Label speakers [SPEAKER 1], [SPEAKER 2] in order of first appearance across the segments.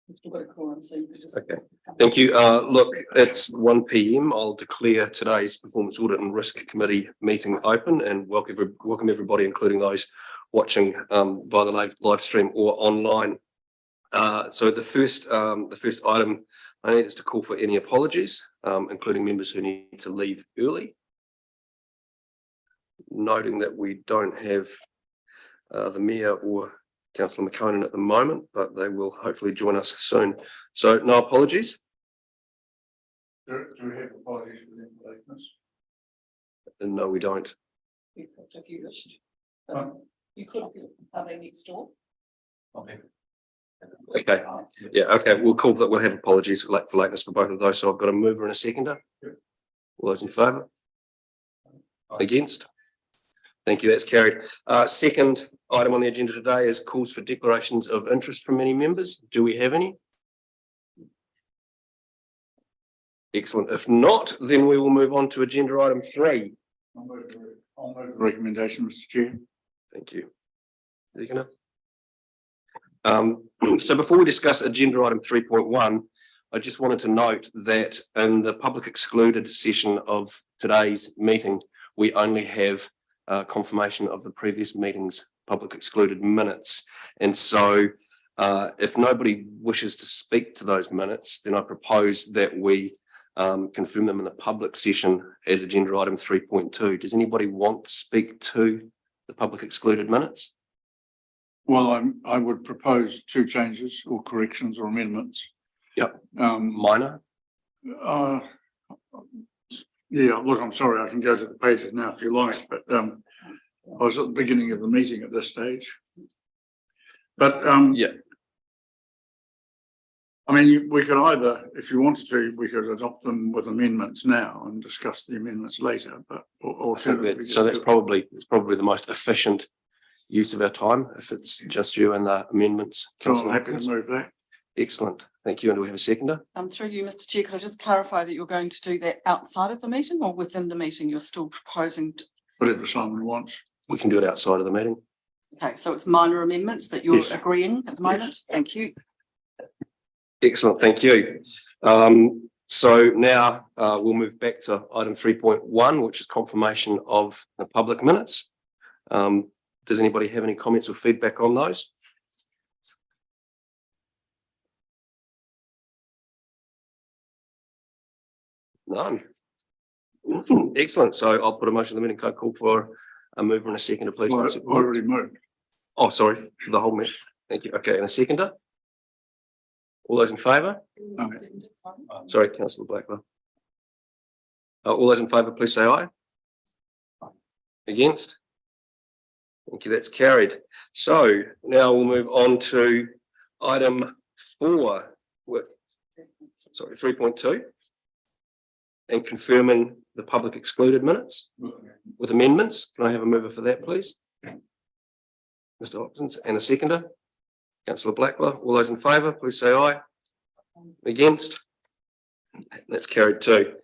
[SPEAKER 1] We've still got a quorum, so you could just.
[SPEAKER 2] Okay, thank you. Look, it's 1 p.m. I'll declare today's Performance Audit and Risk Committee meeting open and welcome everybody, including those watching via the live stream or online. So the first item I need is to call for any apologies, including members who need to leave early. Noting that we don't have the Mayor or Councillor McConan at the moment, but they will hopefully join us soon. So no apologies.
[SPEAKER 3] Do we have apologies for the lateness?
[SPEAKER 2] No, we don't.
[SPEAKER 1] You could, if you wished. You could, are they next door?
[SPEAKER 2] Okay. Yeah. Okay. We'll call that. We'll have apologies for lateness for both of those. So I've got a mover and a seconder.
[SPEAKER 3] Yep.
[SPEAKER 2] All those in favour? Against? Thank you. That's carried. Second item on the agenda today is calls for declarations of interest from any members. Do we have any? Excellent. If not, then we will move on to agenda item 3.
[SPEAKER 3] I'll move the recommendation, Mr. Chair.
[SPEAKER 2] Thank you. So before we discuss agenda item 3.1, I just wanted to note that in the public excluded session of today's meeting, we only have confirmation of the previous meeting's public excluded minutes. And so if nobody wishes to speak to those minutes, then I propose that we confirm them in the public session as agenda item 3.2. Does anybody want to speak to the public excluded minutes?
[SPEAKER 3] Well, I would propose 2 changes or corrections or amendments.
[SPEAKER 2] Yep. Minor?
[SPEAKER 3] Yeah, look, I'm sorry, I can go to the pages now if you like, but I was at the beginning of the meeting at this stage. But
[SPEAKER 2] yeah.
[SPEAKER 3] I mean, we could either, if you wanted to, we could adopt them with amendments now and discuss the amendments later, but alternatively.
[SPEAKER 2] So that's probably the most efficient use of our time if it's just you and the amendments.
[SPEAKER 3] So I'm happy to move that.
[SPEAKER 2] Excellent. Thank you. And do we have a seconder?
[SPEAKER 1] Through you, Mr. Chair, could I just clarify that you're going to do that outside of the meeting or within the meeting? You're still proposing to...
[SPEAKER 3] Whatever Simon wants.
[SPEAKER 2] We can do it outside of the meeting.
[SPEAKER 1] Okay, so it's minor amendments that you're
[SPEAKER 3] Yes.
[SPEAKER 1] agreeing at the moment.
[SPEAKER 3] Yes.
[SPEAKER 1] Thank you.
[SPEAKER 2] Excellent. Thank you. So now we'll move back to item 3.1, which is confirmation of the public minutes. Does anybody have any comments or feedback on those? None. Excellent. So I'll put a motion in the meeting. Can I call for a mover and a seconder, please?
[SPEAKER 3] Well, I already moved.
[SPEAKER 2] Oh, sorry, for the whole mesh. Thank you. Okay, and a seconder? All those in favour? Sorry, Councillor Blackwell. All those in favour, please say aye. Against? Thank you, that's carried. So now we'll move on to item 4, sorry, 3.2, and confirming the public excluded minutes with amendments. Can I have a mover for that, please? Mr. Hopkins, and a seconder? Councillor Blackwell. All those in favour, please say aye. Against? That's carried too.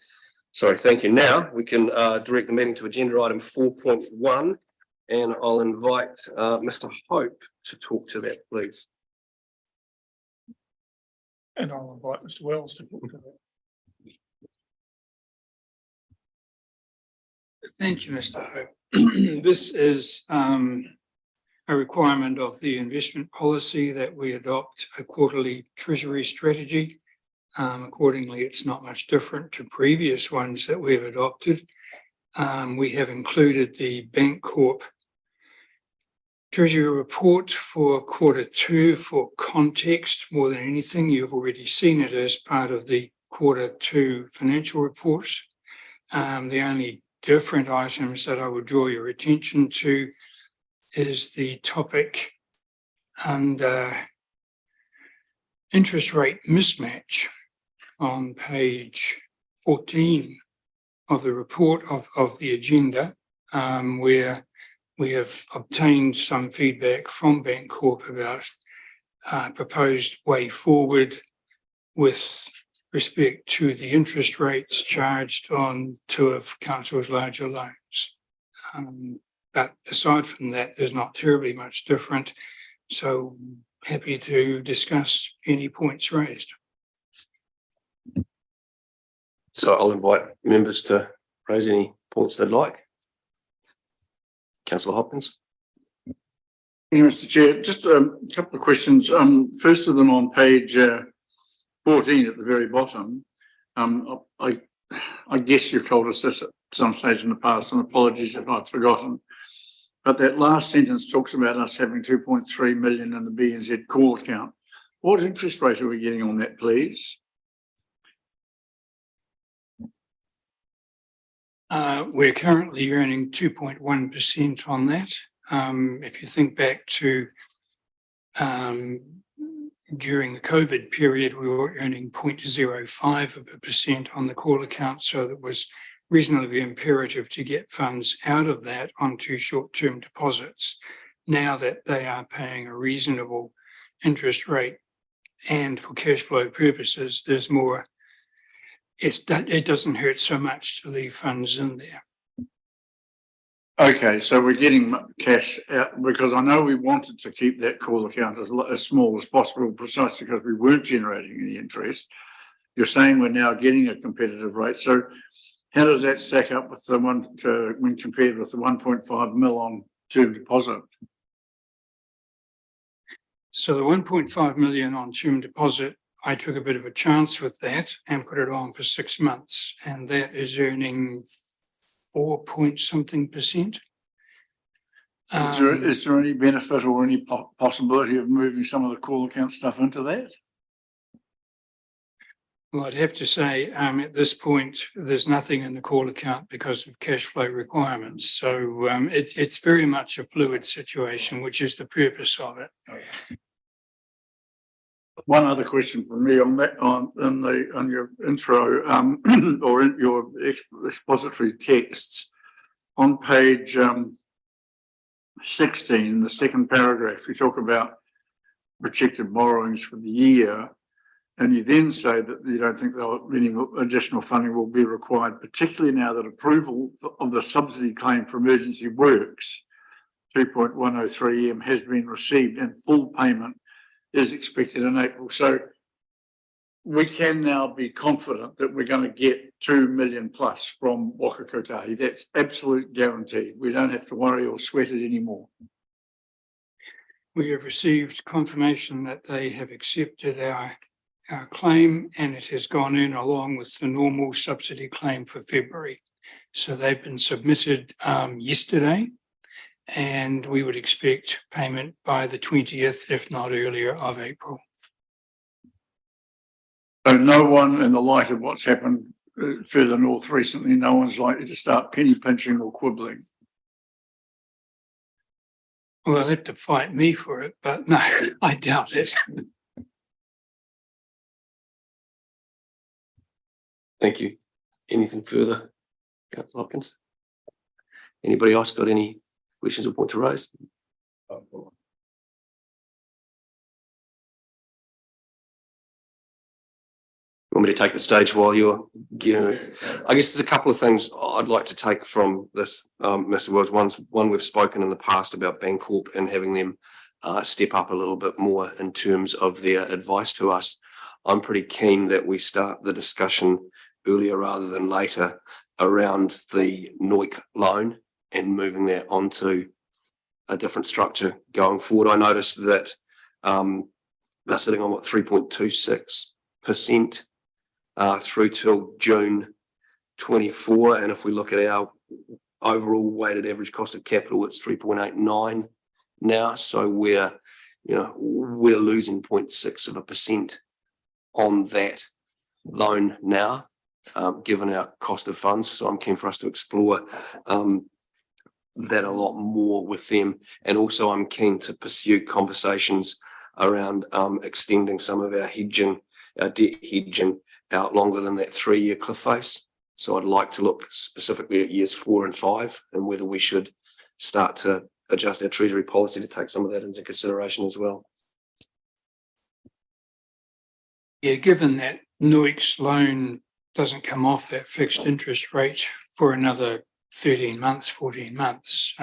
[SPEAKER 2] Sorry, thank you. Now we can direct the meeting to agenda item 4.1. And I'll invite Mr. Hope to talk to that, please.
[SPEAKER 4] And I'll invite Mr. Wells to talk to that. Thank you, Mr. Hope. This is a requirement of the investment policy that we adopt a quarterly treasury strategy. Accordingly, it's not much different to previous ones that we've adopted. We have included the Bancorp Treasury report for Q2 for context more than anything. You've already seen it as part of the Q2 financial reports. The only different items that I would draw your attention to is the topic under interest rate mismatch on page 14 of the report of the agenda, where we have obtained some feedback from Bancorp about proposed way forward with respect to the interest rates charged on 2 of Council's larger loans. But aside from that, there's not terribly much different. So happy to discuss any points raised.
[SPEAKER 2] So I'll invite members to raise any points they'd like. Councillor Hopkins.
[SPEAKER 3] Thank you, Mr. Chair. Just a couple of questions. First of them on page 14 at the very bottom. I guess you've told us this at some stage in the past, and apologies if I've forgotten. But that last sentence talks about us having 2.3 million in the B&Z call account. What interest rate are we getting on that, please?
[SPEAKER 4] We're currently earning 2.1% on that. If you think back to during the COVID period, we were earning 0.05% on the call account, so that was reasonably imperative to get funds out of that onto short-term deposits. Now that they are paying a reasonable interest rate and for cash flow purposes, there's more. It doesn't hurt so much to leave funds in there.
[SPEAKER 3] Okay, so we're getting cash out, because I know we wanted to keep that call account as small as possible, precisely because we weren't generating any interest. You're saying we're now getting a competitive rate. So how does that stack up with the one when compared with the 1.5 mil on term deposit?
[SPEAKER 4] So the 1.5 million on term deposit, I took a bit of a chance with that and put it on for 6 months, and that is earning 4.something%.
[SPEAKER 3] Is there any benefit or any possibility of moving some of the call account stuff into that?
[SPEAKER 4] Well, I'd have to say at this point, there's nothing in the call account because of cash flow requirements. So it's very much a fluid situation, which is the purpose of it.
[SPEAKER 3] One other question from me on that, on your intro or in your expository texts on page 16, the second paragraph, you talk about projected borrowings for the year, and you then say that you don't think any additional funding will be required, particularly now that approval of the subsidy claim for emergency works 2.103M has been received and full payment is expected in April. So we can now be confident that we're going to get 2 million plus from Waka Kotahi. That's absolute guaranteed. We don't have to worry or sweat it anymore.
[SPEAKER 4] We have received confirmation that they have accepted our claim, and it has gone in along with the normal subsidy claim for February. So they've been submitted yesterday, and we would expect payment by the 20th, if not earlier, of April.
[SPEAKER 3] So no one, in the light of what's happened further north recently, no one's likely to start penny pinching or quibbling.
[SPEAKER 4] Well, they'll have to fight me for it, but no, I doubt it.
[SPEAKER 2] Thank you. Anything further, Councillor Hopkins? Anybody else got any questions or point to raise? You want me to take the stage while you're getting? I guess there's a couple of things I'd like to take from this, Mr. Wells. One we've spoken in the past about Bancorp and having them step up a little bit more in terms of their advice to us. I'm pretty keen that we start the discussion earlier rather than later around the NOIC loan and moving that onto a different structure going forward. I noticed that they're sitting on 3.26% through till June 24, and if we look at our overall weighted average cost of capital, it's 3.89 now. So we're losing 0.6% on that loan now, given our cost of funds. So I'm keen for us to explore that a lot more with them, and also I'm keen to pursue conversations around extending some of our hedging, our debt hedging out longer than that 3-year cliff face. So I'd like to look specifically at years 4 and 5 and whether we should start to adjust our treasury policy to take some of that into consideration as well.
[SPEAKER 4] Yeah, given that NOIC's loan doesn't come off that fixed interest rate for another 13 months, 14 months,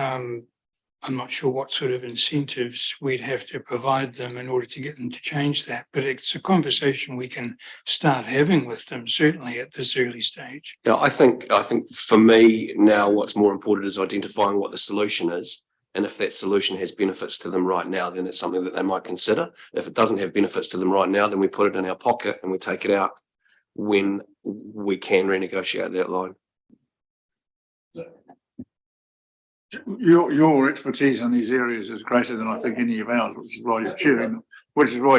[SPEAKER 4] I'm not sure what sort of incentives we'd have to provide them in order to get them to change that, but it's a conversation we can start having with them, certainly at this early stage.
[SPEAKER 2] Yeah, I think for me now, what's more important is identifying what the solution is. And if that solution has benefits to them right now, then it's something that they might consider. If it doesn't have benefits to them right now, then we put it in our pocket and we take it out when we can renegotiate that loan.
[SPEAKER 3] Your expertise in these areas is greater than I think any of ours, which is why you're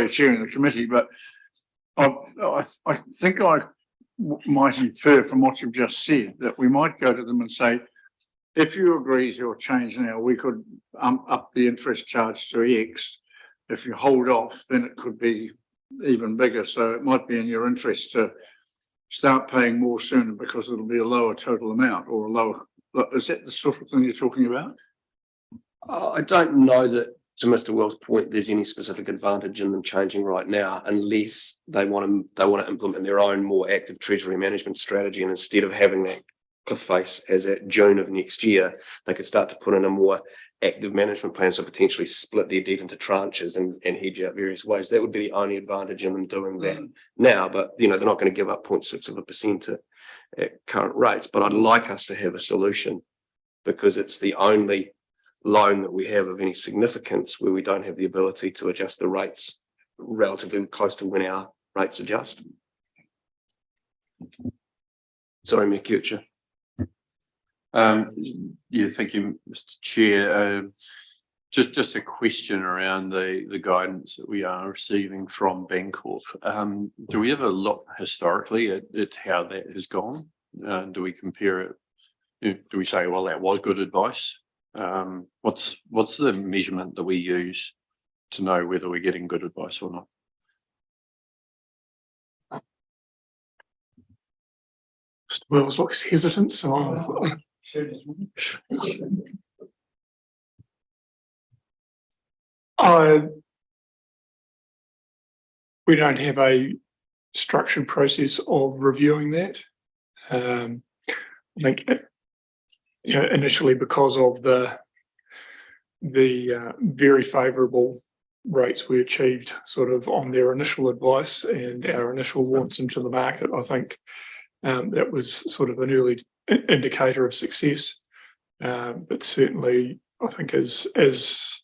[SPEAKER 3] chairing the committee. But I think I might infer from what you've just said that we might go to them and say, if you agree to a change now, we could up the interest charge to X. If you hold off, then it could be even bigger. So it might be in your interest to start paying more sooner because it'll be a lower total amount or a lower. Is that the sort of thing you're talking about?
[SPEAKER 2] I don't know that, to Mr. Wells' point, there's any specific advantage in them changing right now, unless they want to implement their own more active treasury management strategy. And instead of having that cliff face as at June of next year, they could start to put in a more active management plan, so potentially split their debt into tranches and hedge out various ways. That would be the only advantage in them doing that now. But they're not going to give up 0.6% at current rates. But I'd like us to have a solution, because it's the only loan that we have of any significance where we don't have the ability to adjust the rates relatively close to when our rates adjust. Sorry, Mercutia.
[SPEAKER 5] Yeah, thank you, Mr. Chair. Just a question around the guidance that we are receiving from Bancorp. Do we ever look historically at how that has gone? Do we compare it? Do we say, well, that was good advice? What's the measurement that we use to know whether we're getting good advice or not?
[SPEAKER 6] Mr. Wells looks hesitant, so we don't have a structured process of reviewing that. I think, initially because of the very favourable rates we achieved sort of on their initial advice and our initial launch into the market, I think that was sort of an early indicator of success. But certainly, I think as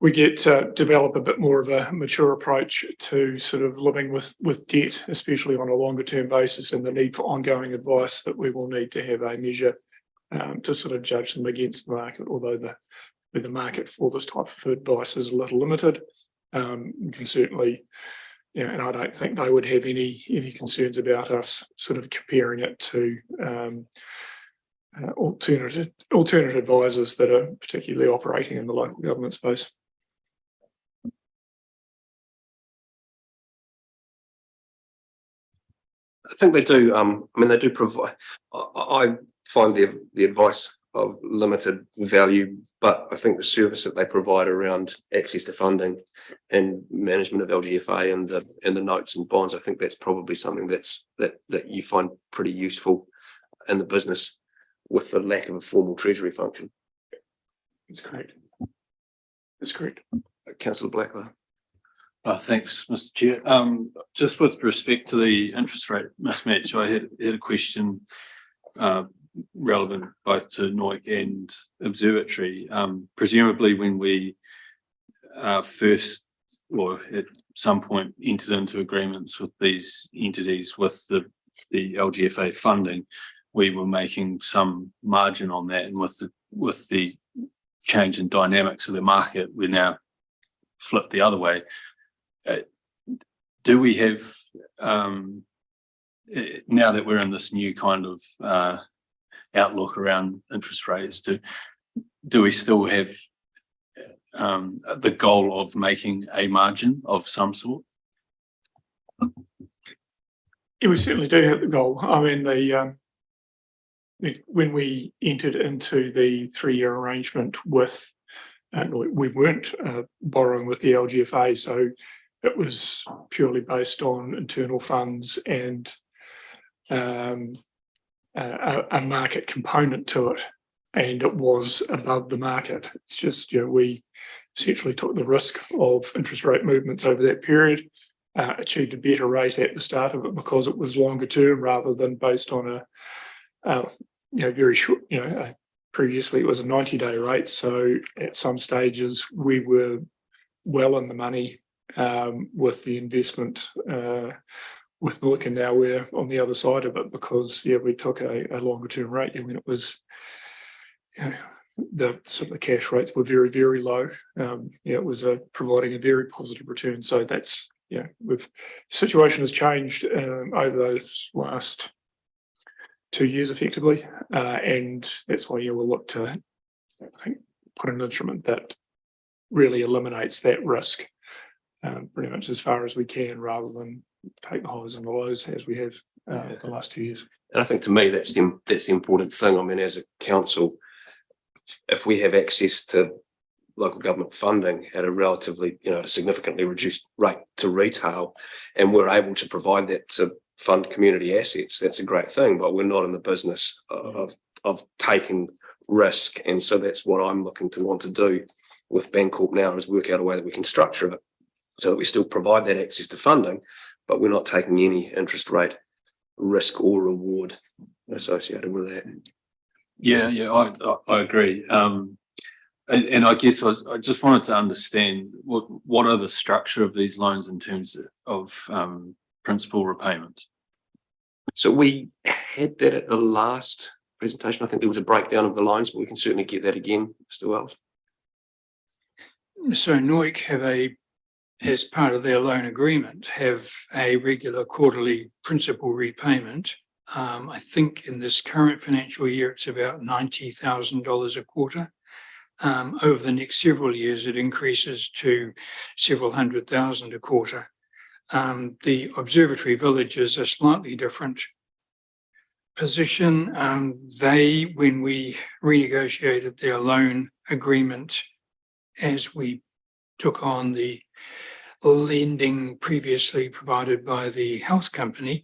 [SPEAKER 6] we get to develop a bit more of a mature approach to sort of living with debt, especially on a longer term basis, and the need for ongoing advice, that we will need to have a measure to sort of judge them against the market, although the market for this type of advice is a little limited. You can certainly, and I don't think they would have any concerns about us sort of comparing it to alternate advisors that are particularly operating in the local government space.
[SPEAKER 2] I think they do. They do provide. I find the advice of limited value, but I think the service that they provide around access to funding and management of LGFA and the notes and bonds, I think that's probably something that you find pretty useful in the business with the lack of a formal treasury function.
[SPEAKER 6] That's correct. That's correct.
[SPEAKER 2] Councillor Blackwell.
[SPEAKER 5] Thanks, Mr. Chair. Just with respect to the interest rate mismatch, I had a question relevant both to NOIC and Observatory. Presumably when we first or at some point entered into agreements with these entities with the LGFA funding, we were making some margin on that, and with the change in dynamics of the market, we're now flipped the other way. Do we have, now that we're in this new kind of outlook around interest rates, do we still have the goal of making a margin of some sort?
[SPEAKER 6] Yeah, we certainly do have the goal. I mean, when we entered into the 3-year arrangement with, we weren't borrowing with the LGFA, so it was purely based on internal funds and a market component to it. and it was above the market. It's just, we essentially took the risk of interest rate movements over that period, achieved a better rate at the start of it because it was longer term rather than based on very short, previously it was a 90-day rate. So at some stages we were well in the money with the investment with Nook, and now we're on the other side of it because we took a longer term rate when it was the sort of the cash rates were very, very low. It was providing a very positive return. So that's situation has changed over those last 2 years effectively, and that's why we'll look to, I think, put an instrument that really eliminates that risk pretty much as far as we can, rather than take the highs and the lows as we have the last 2 years.
[SPEAKER 2] And I think to me that's the important thing. I mean, as a council, if we have access to local government funding at a relatively, a significantly reduced rate to retail, and we're able to provide that to fund community assets, that's a great thing. But we're not in the business of taking risk, and so that's what I'm looking to want to do with Bancorp now, is work out a way that we can structure it so that we still provide that access to funding, but we're not taking any interest rate risk or reward associated with that.
[SPEAKER 5] I agree. And I guess I just wanted to understand what are the structure of these loans in terms of principal repayments.
[SPEAKER 2] So we had that at the last presentation. I think there was a breakdown of the loans, but we can certainly get that again, Mr. Wells.
[SPEAKER 4] So NOIC as part of their loan agreement, have a regular quarterly principal repayment. I think in this current financial year, it's about $90,000 a quarter. Over the next several years, it increases to several $100,000 a quarter. The observatory village is a slightly different position. When we renegotiated their loan agreement, as we took on the lending previously provided by the health company,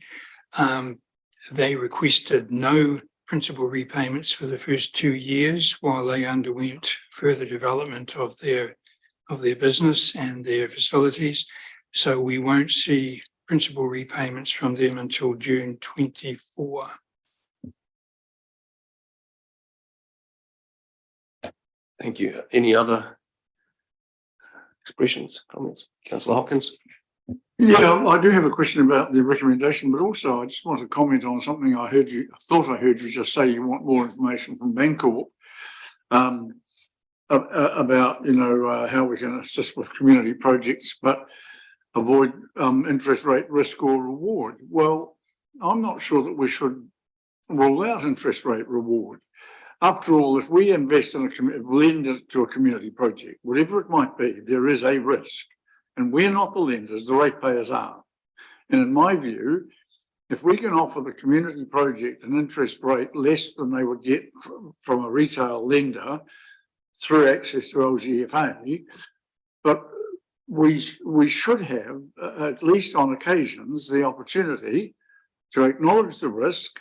[SPEAKER 4] they requested no principal repayments for the first 2 years while they underwent further development of their business and their facilities. So we won't see principal repayments from them until June 24.
[SPEAKER 2] Thank you. Any other expressions, comments? Councillor Hopkins?
[SPEAKER 3] Yeah, I do have a question about the recommendation, but also I just want to comment on something I thought I heard you just say. You want more information from Bancorp about, how we can assist with community projects, but avoid interest rate risk or reward. Well, I'm not sure that we should rule out interest rate reward. After all, if we invest in lend to a community project, whatever it might be, there is a risk. And we're not the lenders, the ratepayers are. And in my view, if we can offer the community project an interest rate less than they would get from a retail lender through access to LGFA, but we should have, at least on occasions, the opportunity to acknowledge the risk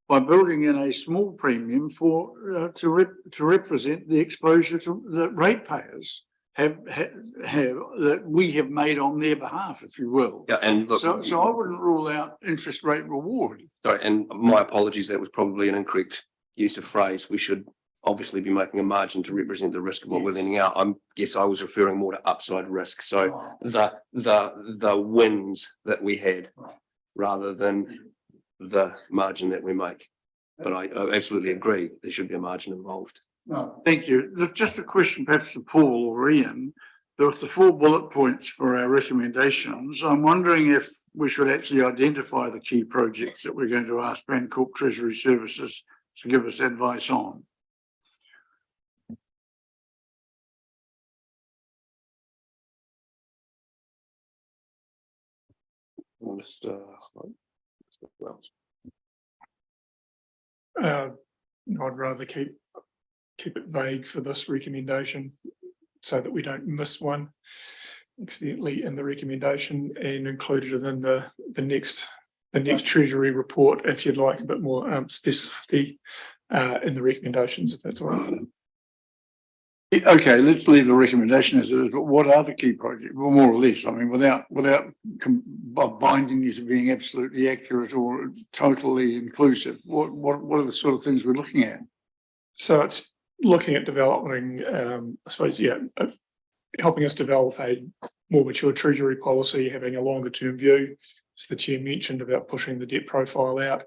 [SPEAKER 3] by building in a small premium to represent the exposure to the ratepayers have that we have made on their behalf, if you will.
[SPEAKER 2] Yeah, and look,
[SPEAKER 3] so I wouldn't rule out interest rate reward.
[SPEAKER 2] Sorry, and my apologies, that was probably an incorrect use of phrase. We should obviously be making a margin to represent the risk of what we're lending out. I guess I was referring more to upside risk. So the wins that we had rather than the margin that we make. But I absolutely agree, there should be a margin involved.
[SPEAKER 3] No, thank you. Just a question perhaps to Paul or Ian. There was the 4 bullet points for our recommendations. I'm wondering if we should actually identify the key projects that we're going to ask Bancorp Treasury Services to give us advice on.
[SPEAKER 2] Mr. Wells.
[SPEAKER 6] I'd rather keep it vague for this recommendation so that we don't miss one accidentally in the recommendation and include it in the next the next Treasury report if you'd like a bit more specificity in the recommendations, if that's all right.
[SPEAKER 3] Okay, let's leave the recommendation as it is, but what are the key projects? Well, more or less, I mean, without binding you to being absolutely accurate or totally inclusive, what are the sort of things we're looking at?
[SPEAKER 6] So it's looking at developing, I suppose, helping us develop a more mature treasury policy, having a longer term view, as the chair mentioned about pushing the debt profile out.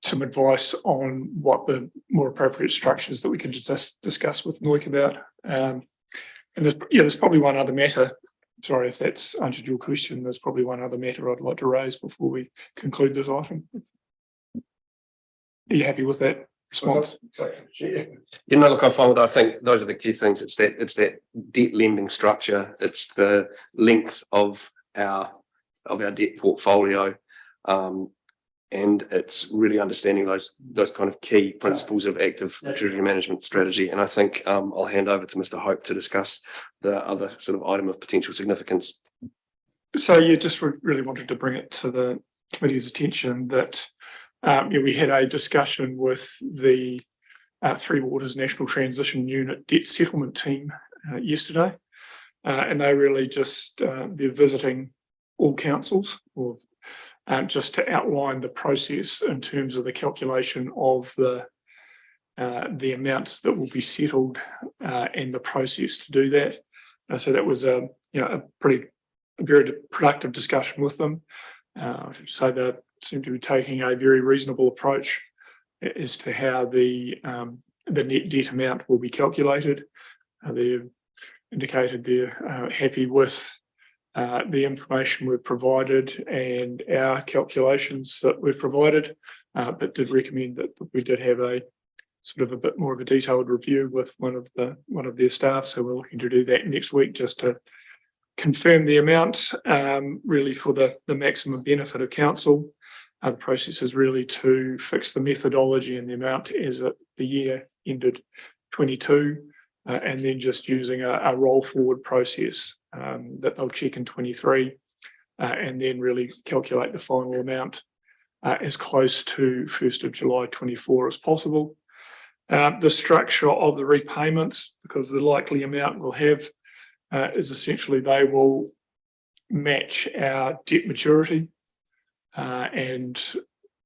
[SPEAKER 6] Some advice on what the more appropriate structures that we can just discuss with Noik about. And there's probably one other matter. Sorry if that's answered your question. There's probably one other matter I'd like to raise before we conclude this item. Are you happy with that response?
[SPEAKER 2] Look, I'm fine with that. I think those are the key things. It's that debt lending structure. It's the length of our debt portfolio. And it's really understanding those kind of key principles of active treasury management strategy. And I think I'll hand over to Mr. Hope to discuss the other sort of item of potential significance.
[SPEAKER 6] So you just really wanted to bring it to the committee's attention that we had a discussion with the Three Waters National Transition Unit debt settlement team yesterday. And they really just, they're visiting all councils or just to outline the process in terms of the calculation of the amount that will be settled and the process to do that. So that was a very productive discussion with them. So they seem to be taking a very reasonable approach as to how the net debt amount will be calculated. They've indicated they're happy with the information we've provided and our calculations that we've provided, but did recommend that we did have a sort of a bit more of a detailed review with one of their staff. So we're looking to do that next week just to confirm the amount, really for the maximum benefit of council. The process is really to fix the methodology and the amount as the year ended 22. And then just using a roll forward process that they'll check in 23 and then really calculate the final amount as close to 1st of July 24 as possible. The structure of the repayments, because the likely amount we'll have is essentially they will match our debt maturity and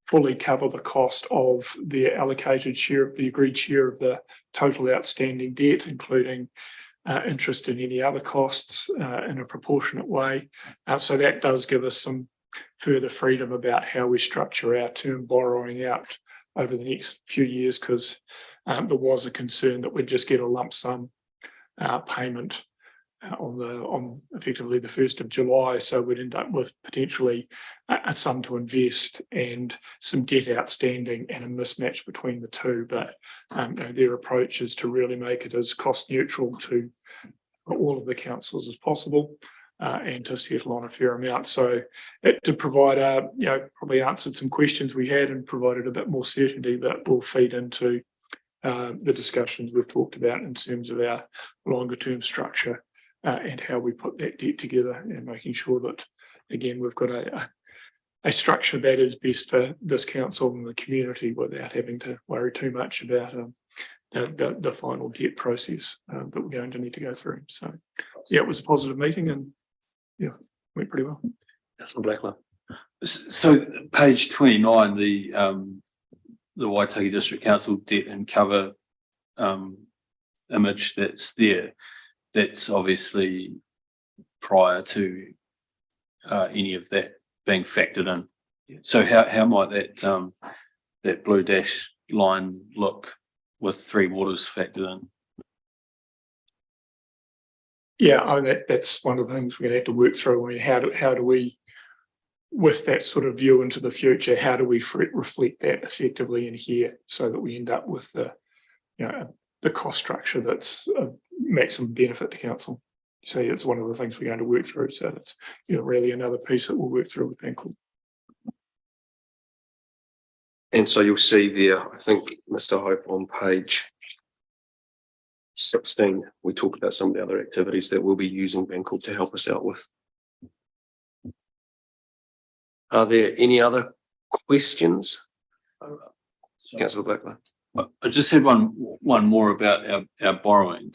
[SPEAKER 6] fully cover the cost of the allocated share of the agreed share of the total outstanding debt, including interest and any other costs in a proportionate way. So that does give us some further freedom about how we structure our term borrowing out over the next few years, because there was a concern that we'd just get a lump sum payment on effectively the 1st of July. So we'd end up with potentially a sum to invest and some debt outstanding and a mismatch between the two. But their approach is to really make it as cost neutral to all of the councils as possible and to settle on a fair amount. So it did provide probably answered some questions we had and provided a bit more certainty that will feed into the discussions we've talked about in terms of our longer term structure. And how we put that debt together and making sure that, again, we've got a structure that is best for this council and the community without having to worry too much about the final debt process that we're going to need to go through. So, it was a positive meeting and, went pretty well.
[SPEAKER 2] That's the black one.
[SPEAKER 5] So page 29, the Waitaki District Council debt and cover image that's there. That's obviously prior to any of that being factored in. So how might that blue dash line look with Three Waters factored in?
[SPEAKER 6] Yeah, that's one of the things we're going to have to work through. I mean, how do we, with that sort of view into the future, how do we reflect that effectively in here so that we end up with the cost structure that's a maximum benefit to council? So it's one of the things we're going to work through. So that's really another piece that we'll work through with Bancorp.
[SPEAKER 2] And so you'll see there, I think, Mr. Hope, on page 16, we talk about some of the other activities that we'll be using Bancorp to help us out with. Are there any other questions? Councillor Buckler.
[SPEAKER 5] I just had one more about our borrowing.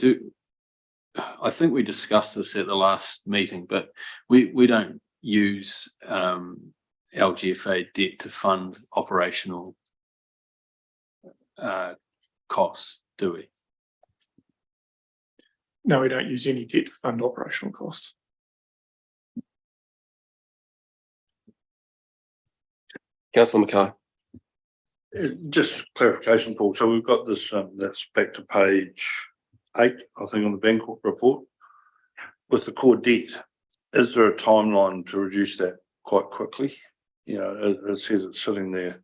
[SPEAKER 5] I think we discussed this at the last meeting, but we don't use LGFA debt to fund operational costs, do we?
[SPEAKER 6] No, we don't use any debt to fund operational costs.
[SPEAKER 2] Councillor Mackay.
[SPEAKER 7] Just clarification, Paul. So we've got this, that's back to page 8, I think, on the bank report. With the core debt, is there a timeline to reduce that quite quickly? You know, it says it's sitting there.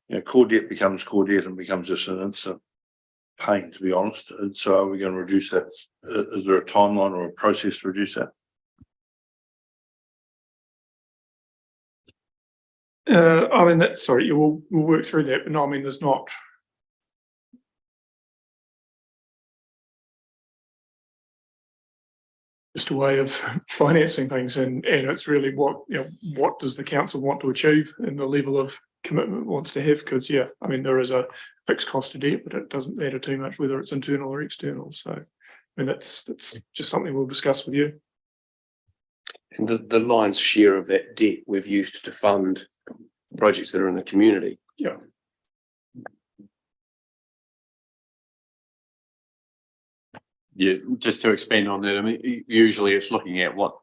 [SPEAKER 7] You know, core debt becomes core debt and becomes just an instant pain, to be honest. And so are we going to reduce that? Is there a timeline or a process to reduce that?
[SPEAKER 6] I mean, sorry, we'll work through that, but no, I mean, there's not. Just a way of financing things, and it's really what does the council want to achieve and the level of commitment it wants to have? Because I mean, there is a fixed cost of debt, but it doesn't matter too much whether it's internal or external. So, I mean, that's just something we'll discuss with you.
[SPEAKER 2] And the lion's share of that debt we've used to fund projects that are in the community.
[SPEAKER 6] Yeah.
[SPEAKER 8] Yeah, just to expand on that, I mean, usually it's looking at what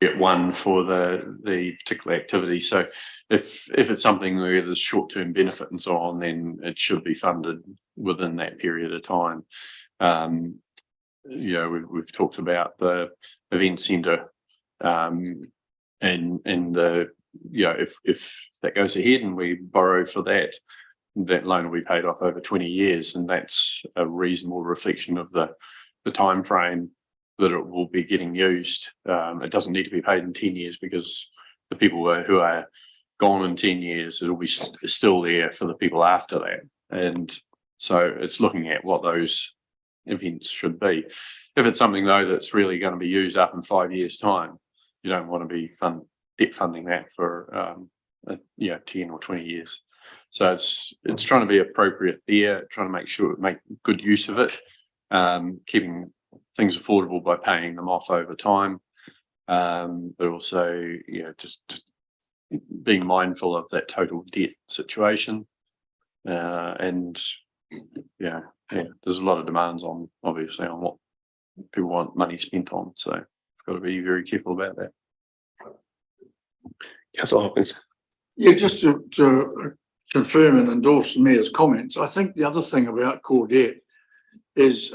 [SPEAKER 8] get one for the particular activity. So if it's something where there's short-term benefit and so on, then it should be funded within that period of time. You know, we've talked about the event centre, and the, you know, if that goes ahead and we borrow for that loan will be paid off over 20 years, and that's a reasonable reflection of the time frame that it will be getting used. It doesn't need to be paid in 10 years because the people who are gone in 10 years, it'll be still there for the people after that. And so it's looking at what those events should be. If it's something though that's really going to be used up in 5 years' time, you don't want to be debt funding that for 10 or 20 years. So it's trying to be appropriate there, trying to make good use of it, keeping things affordable by paying them off over time, but also just being mindful of that total debt situation, and there's a lot of demands on, obviously, on what people want money spent on, so we've got to be very careful about that.
[SPEAKER 2] Councillor Hopkins.
[SPEAKER 3] Yeah, just to confirm and endorse the Mayor's comments, I think the other thing about core debt is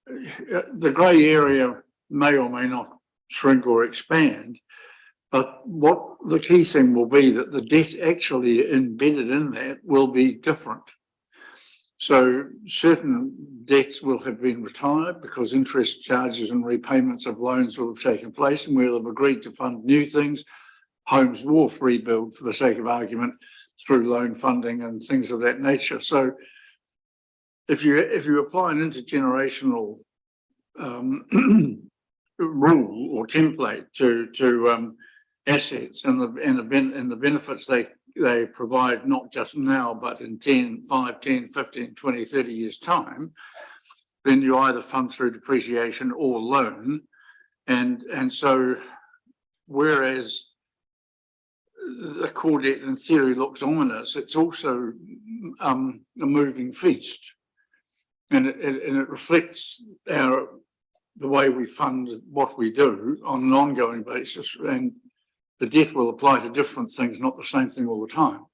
[SPEAKER 3] the grey area may or may not shrink or expand, but what the key thing will be that the debt actually embedded in that will be different. So certain debts will have been retired because interest charges and repayments of loans will have taken place, and we'll have agreed to fund new things, Holmes Wharf rebuild for the sake of argument, through loan funding and things of that nature. So if you apply an intergenerational rule or template to assets and the benefits they provide, not just now, but in 5, 10, 15, 20, 30 years time, then you either fund through depreciation or loan. And so whereas the core debt in theory looks ominous, it's also a moving feast. And it reflects the way we fund what we do on an ongoing basis. And the debt will apply to different things, not the same thing all the time.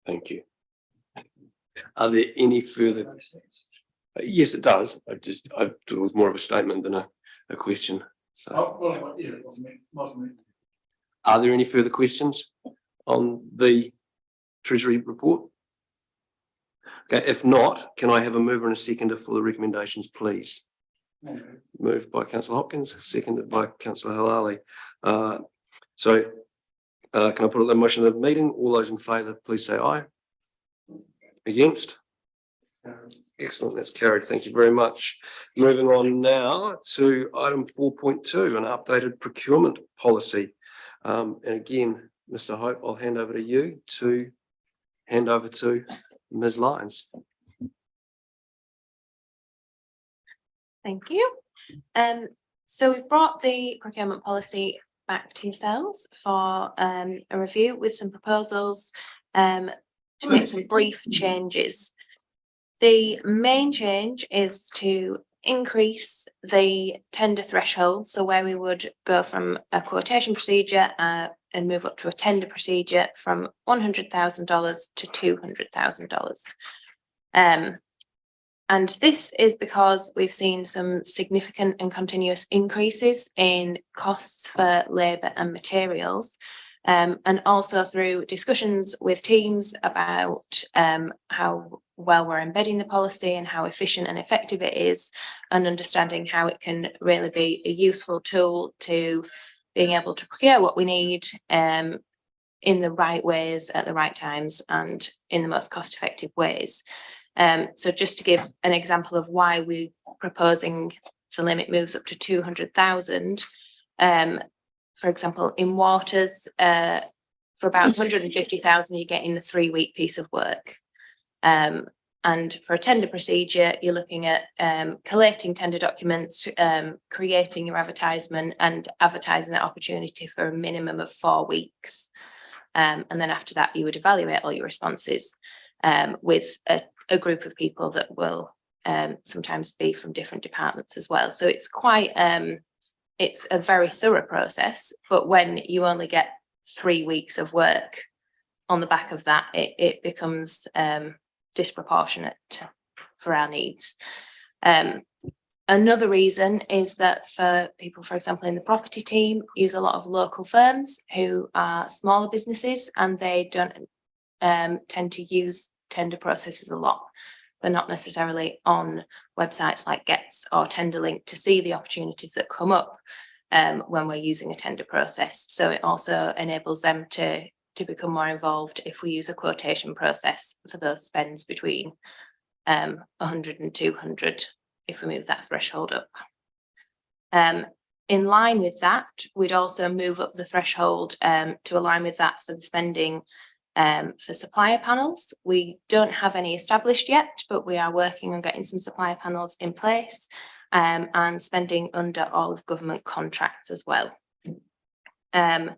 [SPEAKER 2] Thank you. Are there any further? Yes, it does. I thought it was more of a statement than a question. So,
[SPEAKER 3] It wasn't me.
[SPEAKER 2] are there any further questions on the Treasury report? Okay, if not, can I have a mover and a seconder for the recommendations, please? Moved by Councillor Hopkins, seconded by Councillor Halali. Can I put the motion of the meeting? All those in favour, please say aye. Against? Excellent, that's carried. Thank you very much. Moving on now to item 4.2, an updated procurement policy. And again, Mr. Hope, I'll hand over to you to hand over to Ms. Lyons.
[SPEAKER 9] Thank you. So we've brought the procurement policy back to yourselves for a review with some proposals to make some brief changes. The main change is to increase the tender threshold. So where we would go from a quotation procedure and move up to a tender procedure from $100,000 to $200,000. And this is because we've seen some significant and continuous increases in costs for labour and materials, and also through discussions with teams about how well we're embedding the policy and how efficient and effective it is, and understanding how it can really be a useful tool to being able to procure what we need in the right ways at the right times and in the most cost-effective ways. So just to give an example of why we're proposing the limit moves up to 200,000, for example, in waters, for about 150,000, you're getting a 3-week piece of work. And for a tender procedure, you're looking at collating tender documents, creating your advertisement and advertising that opportunity for a minimum of 4 weeks. And then after that, you would evaluate all your responses with a group of people that will sometimes be from different departments as well. So it's quite, it's a very thorough process, but when you only get 3 weeks of work on the back of that, it becomes disproportionate for our needs. Another reason is that for people, for example, in the property team, use a lot of local firms who are smaller businesses, and they don't tend to use tender processes a lot. They're not necessarily on websites like Gets or Tenderlink to see the opportunities that come up when we're using a tender process. So it also enables them to become more involved if we use a quotation process for those spends between 100 and 200 if we move that threshold up. In line with that, we'd also move up the threshold to align with that for the spending for supplier panels. We don't have any established yet, but we are working on getting some supplier panels in place and spending under all of government contracts as well. The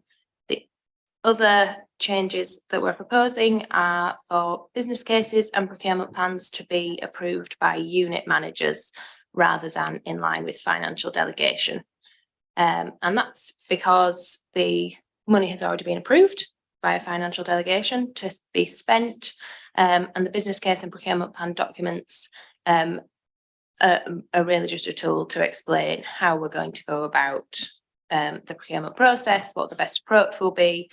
[SPEAKER 9] other changes that we're proposing are for business cases and procurement plans to be approved by unit managers rather than in line with financial delegation. And that's because the money has already been approved by a financial delegation to be spent, and the business case and procurement plan documents are really just a tool to explain how we're going to go about the procurement process, what the best approach will be,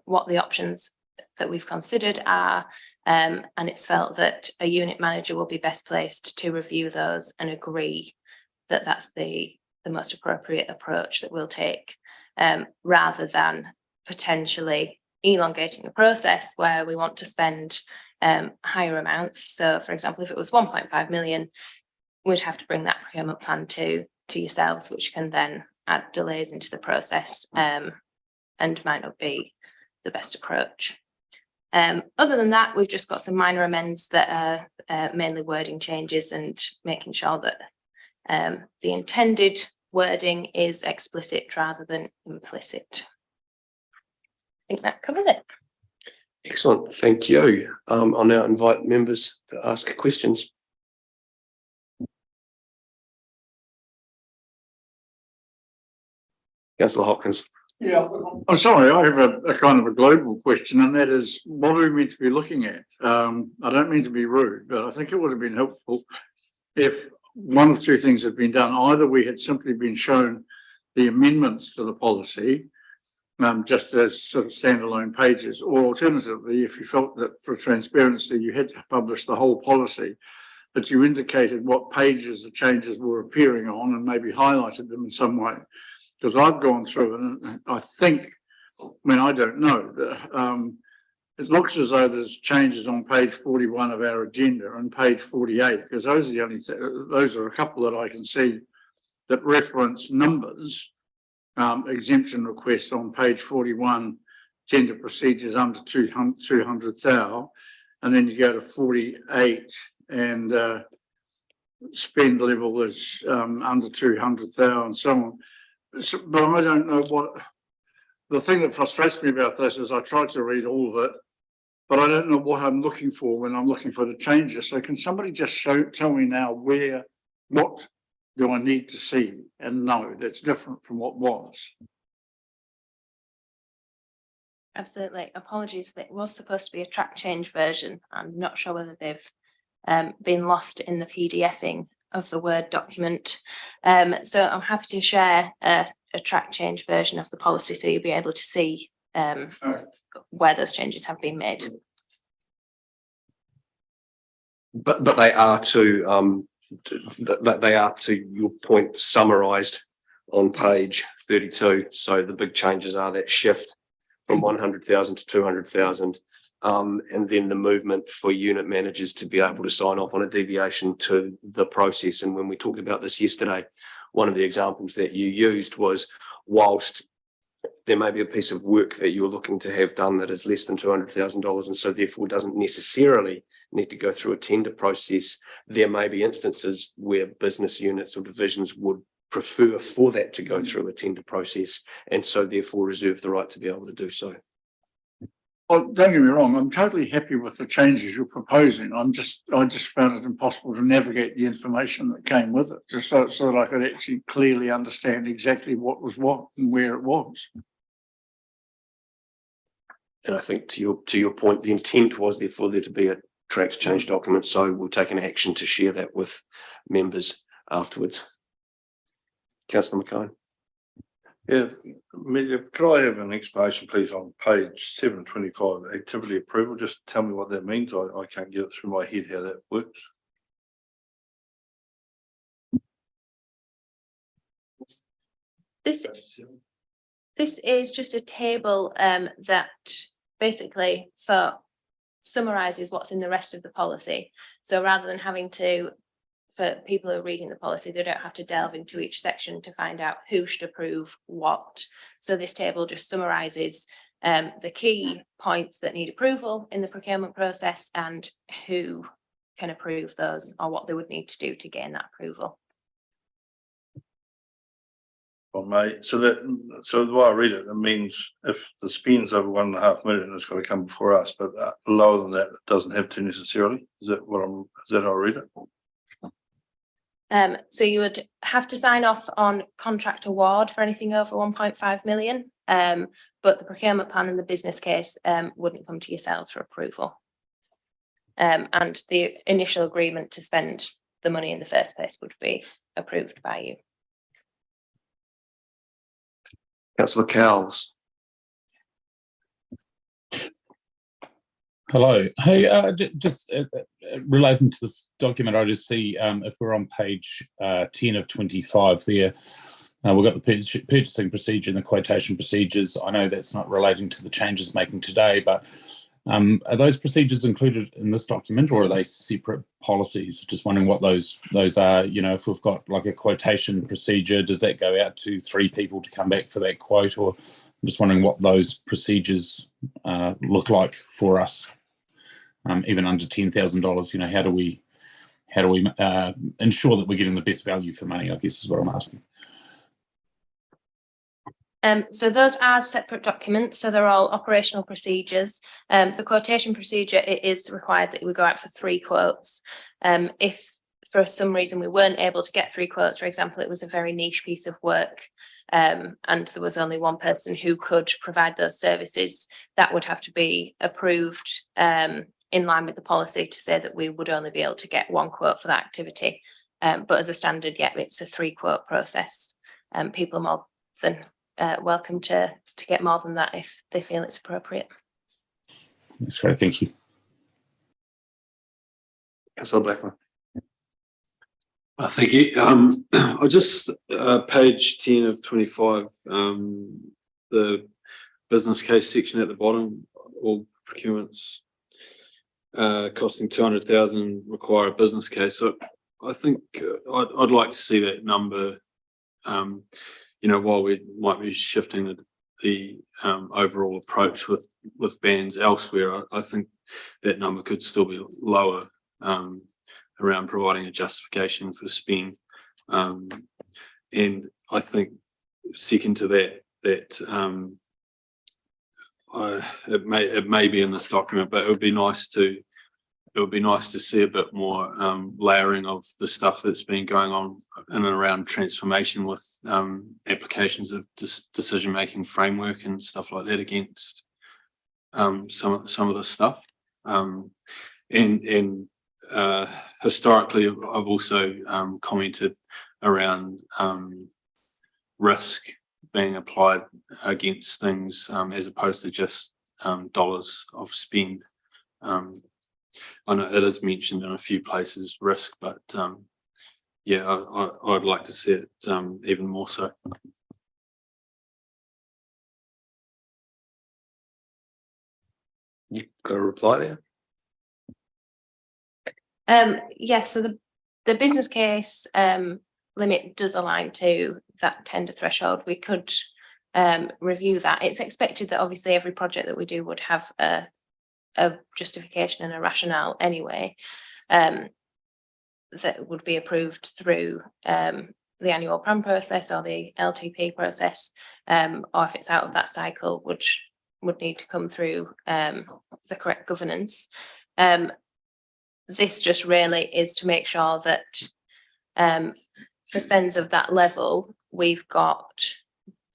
[SPEAKER 9] what the options that we've considered are, and it's felt that a unit manager will be best placed to review those and agree that that's the most appropriate approach that we'll take, rather than potentially elongating the process where we want to spend higher amounts. So for example, if it was 1.5 million, we'd have to bring that procurement plan to yourselves, which can then add delays into the process and might not be the best approach. Other than that, we've just got some minor amends that are mainly wording changes and making sure that the intended wording is explicit rather than implicit. I think that covers it.
[SPEAKER 2] Excellent, thank you. I'll now invite members to ask questions. Councillor Hopkins.
[SPEAKER 3] Yeah, I'm sorry, I have a kind of a global question, and that is, what are we meant to be looking at? I don't mean to be rude, but I think it would have been helpful if one of two things had been done. Either we had simply been shown the amendments to the policy, just as sort of standalone pages, or alternatively, if you felt that for transparency you had to publish the whole policy, that you indicated what pages the changes were appearing on and maybe highlighted them in some way. Because I've gone through it and I think, I mean, I don't know, it looks as though there's changes on page 41 of our agenda and page 48, because those are the only, those are a couple that I can see that reference numbers. Exemption request on page 41, tender procedures under 200,000, and then you go to 48 and spend level is under 200,000 and so on. So, but I don't know what, the thing that frustrates me about this is I tried to read all of it, but I don't know what I'm looking for when I'm looking for the changes. So can somebody just tell me now what do I need to see and know that's different from what was?
[SPEAKER 9] Absolutely. Apologies. That was supposed to be a track change version. I'm not sure whether they've been lost in the PDFing of the Word document. So I'm happy to share a track change version of the policy so you'll be able to see where those changes have been made.
[SPEAKER 2] But they are to your point summarised on page 32. So the big changes are that shift from 100,000 to 200,000, and then the movement for unit managers to be able to sign off on a deviation to the process. And when we talked about this yesterday, one of the examples that you used was whilst there may be a piece of work that you're looking to have done that is less than $200,000 and so therefore doesn't necessarily need to go through a tender process, there may be instances where business units or divisions would prefer for that to go through a tender process and so therefore reserve the right to be able to do so.
[SPEAKER 3] Well, don't get me wrong, I'm totally happy with the changes you're proposing. I just found it impossible to navigate the information that came with it, just so that I could actually clearly understand exactly what was what and where it was.
[SPEAKER 2] And I think to your point, the intent was therefore there to be a tracks change document. So we'll take an action to share that with members afterwards. Councillor McKay.
[SPEAKER 7] Yeah, Amelia, could I have an explanation, please, on page 725, activity approval? Just tell me what that means. I can't get it through my head how that works.
[SPEAKER 9] This is just a table that basically summarises what's in the rest of the policy. So rather than having to, for people who are reading the policy, they don't have to delve into each section to find out who should approve what. So this table just summarises the key points that need approval in the procurement process and who can approve those or what they would need to do to gain that approval.
[SPEAKER 7] Well, mate, so the way I read it, it means if the spend's over 1.5 million, it's got to come before us, but lower than that, it doesn't have to necessarily. Is that how I read it?
[SPEAKER 9] So you would have to sign off on contract award for anything over 1.5 million, but the procurement plan and the business case wouldn't come to yourselves for approval. And the initial agreement to spend the money in the first place would be approved by you.
[SPEAKER 2] Councillor Cowles.
[SPEAKER 10] Hello. Hey, just relating to this document, I just see if we're on page 10 of 25 there, we've got the purchasing procedure and the quotation procedures. I know that's not relating to the changes making today, but are those procedures included in this document or are they separate policies? Just wondering what those are. You know, if we've got like a quotation procedure, does that go out to 3 people to come back for that quote? Or I'm just wondering what those procedures look like for us. Even under $10,000, you know, how do we ensure that we're getting the best value for money, I guess is what I'm asking.
[SPEAKER 9] So those are separate documents, so they're all operational procedures. The quotation procedure, it is required that we go out for 3 quotes. If for some reason we weren't able to get 3 quotes, for example, it was a very niche piece of work, and there was only one person who could provide those services, that would have to be approved in line with the policy to say that we would only be able to get 1 quote for that activity. But as a standard, yeah, it's a 3 quote process. People are more than welcome to get more than that if they feel it's appropriate.
[SPEAKER 10] That's great, thank you.
[SPEAKER 2] Councillor Blackman.
[SPEAKER 5] Thank you. I just page 10 of 25, the business case section at the bottom, all procurements costing 200,000 require a business case. So I think I'd like to see that number. While we might be shifting the overall approach with bans elsewhere, I think that number could still be lower around providing a justification for spend. And I think second to that it may be in this document, but it would be nice to see a bit more layering of the stuff that's been going on in and around transformation with applications of decision-making framework and stuff like that against some of the stuff. Historically, I've also commented around risk being applied against things as opposed to just dollars of spend. I know it is mentioned in a few places, risk, but yeah, I'd like to see it even more so.
[SPEAKER 2] You got a reply there?
[SPEAKER 9] Yes, so the business case limit does align to that tender threshold. We could review that. It's expected that obviously every project that we do would have a justification and a rationale anyway, that would be approved through the annual plan process or the LTP process, or if it's out of that cycle, which would need to come through the correct governance. This just really is to make sure that for spends of that level, we've got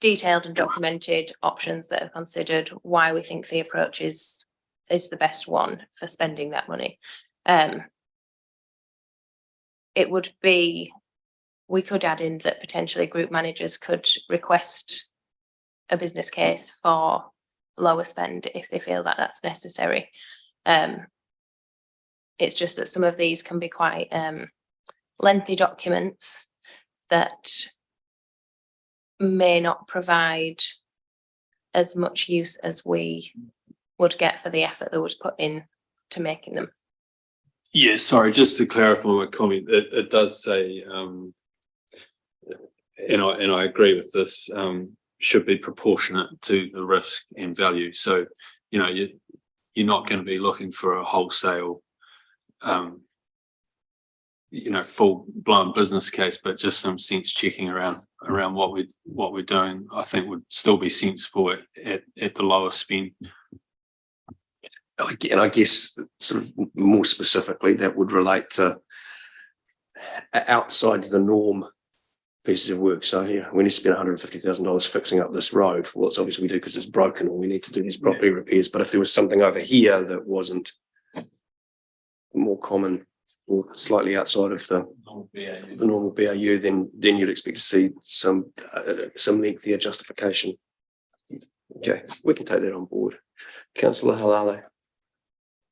[SPEAKER 9] detailed and documented options that are considered, why we think the approach is the best one for spending that money. It would be, we could add in that potentially group managers could request a business case for lower spend if they feel that that's necessary. It's just that some of these can be quite lengthy documents that may not provide as much use as we would get for the effort that was put in to making them.
[SPEAKER 5] Yeah, sorry, just to clarify my comment, it does say, and I agree with this, should be proportionate to the risk and value. So, you're not going to be looking for a wholesale, full-blown business case, but just some sense checking around what we're doing, I think would still be sensible at the lower spend.
[SPEAKER 2] And I guess sort of more specifically, that would relate to outside the norm pieces of work. So we need to spend $150,000 fixing up this road. Well, it's obviously we do because it's broken, or we need to do these property repairs. But if there was something over here that wasn't more common or slightly outside of the normal BAU, then you'd expect to see some lengthier justification. Okay, we can take that on board. Councillor Halale.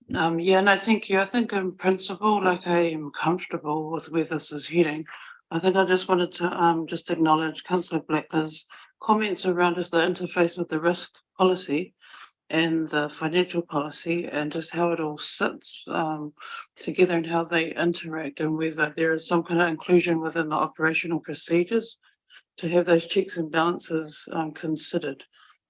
[SPEAKER 11] Yeah, no, thank you. I think in principle, like I am comfortable with where this is heading. I think I just wanted to just acknowledge Councillor Blackler's comments around just the interface with the risk policy and the financial policy and just how it all sits together and how they interact, and whether there is some kind of inclusion within the operational procedures to have those checks and balances considered.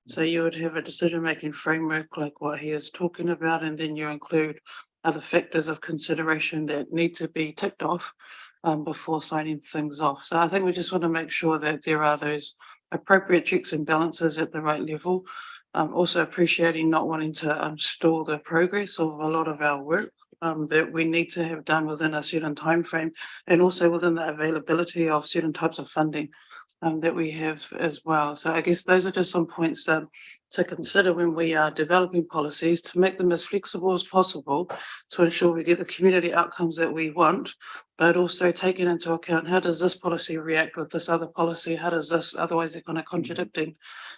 [SPEAKER 11] So you would have a decision-making framework like what he is talking about, and then you include other factors of consideration that need to be ticked off before signing things off. So I think we just want to make sure that there are those appropriate checks and balances at the right level. Also appreciating not wanting to stall the progress of a lot of our work that we need to have done within a certain time frame, and also within the availability of certain types of funding that we have as well. So I guess those are just some points to consider when we are developing policies, to make them as flexible as possible to ensure we get the community outcomes that we want, but also taking into account how does this policy react with this other policy, how does this, otherwise they're kind of contradicting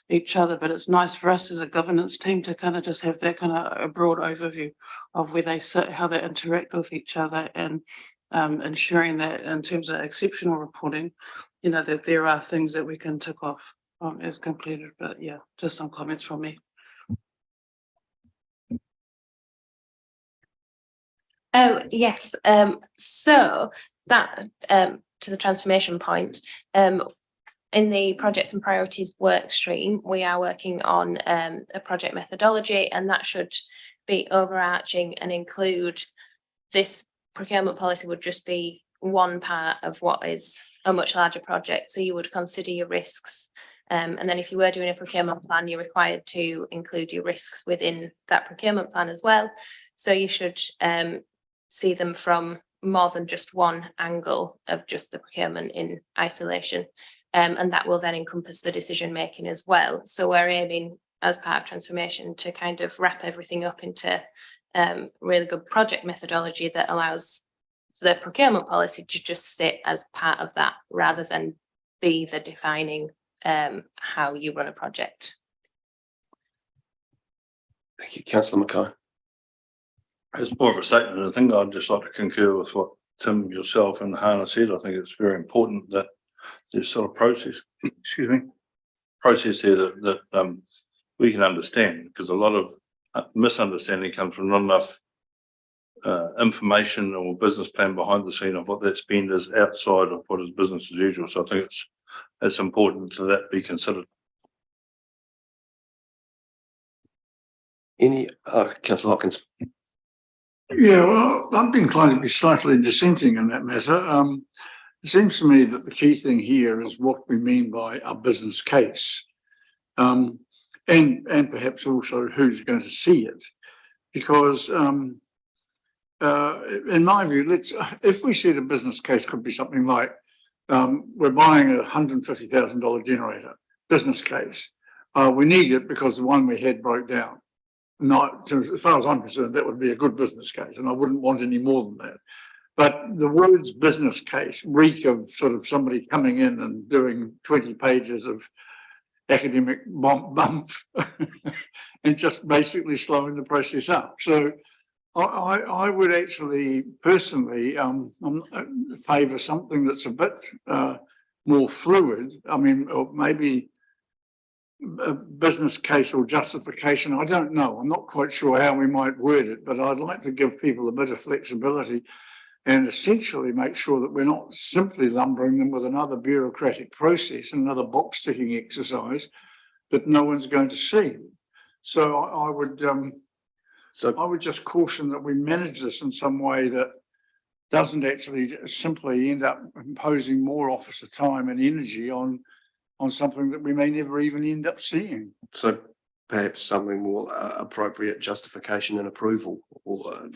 [SPEAKER 11] each other. But it's nice for us as a governance team to kind of just have that kind of a broad overview of where they sit, how they interact with each other, and ensuring that in terms of exceptional reporting, that there are things that we can tick off as completed. But yeah, just some comments from me.
[SPEAKER 9] Oh, yes, so that, to the transformation point, in the projects and priorities work stream, we are working on a project methodology, and that should be overarching and include this procurement policy would just be one part of what is a much larger project. So you would consider your risks. And then if you were doing a procurement plan, you're required to include your risks within that procurement plan as well. So you should see them from more than just one angle of just the procurement in isolation. And that will then encompass the decision making as well. So we're aiming as part of transformation to kind of wrap everything up into really good project methodology that allows the procurement policy to just sit as part of that rather than be the defining how you run a project.
[SPEAKER 2] Thank you, Councillor Mackay.
[SPEAKER 7] It's more of a statement. I think I'd just like to concur with what Tim, yourself and Hannah said. I think it's very important that there's sort of process, excuse me, process here that we can understand, because a lot of misunderstanding comes from not enough information or business plan behind the scene of what that spend is outside of what is business as usual. So I think it's important that that be considered.
[SPEAKER 2] Any, Councillor Hopkins?
[SPEAKER 3] Yeah, well, I've been inclined to be slightly dissenting in that matter. It seems to me that the key thing here is what we mean by a business case, and perhaps also who's going to see it, because in my view, if we said a business case could be something like we're buying a $150,000 generator, business case. We need it because the one we had broke down. Not, as far as I'm concerned, that would be a good business case, and I wouldn't want any more than that. But the words business case reek of sort of somebody coming in and doing 20 pages of academic bump and just basically slowing the process up. So I would actually personally favour something that's a bit more fluid. I mean, or maybe a business case or justification. I don't know. I'm not quite sure how we might word it, but I'd like to give people a bit of flexibility and essentially make sure that we're not simply lumbering them with another bureaucratic process, another box ticking exercise that no one's going to see. So I would just caution that we manage this in some way that doesn't actually simply end up imposing more officer time and energy on something that we may never even end up seeing.
[SPEAKER 2] So perhaps something more appropriate justification and approval, or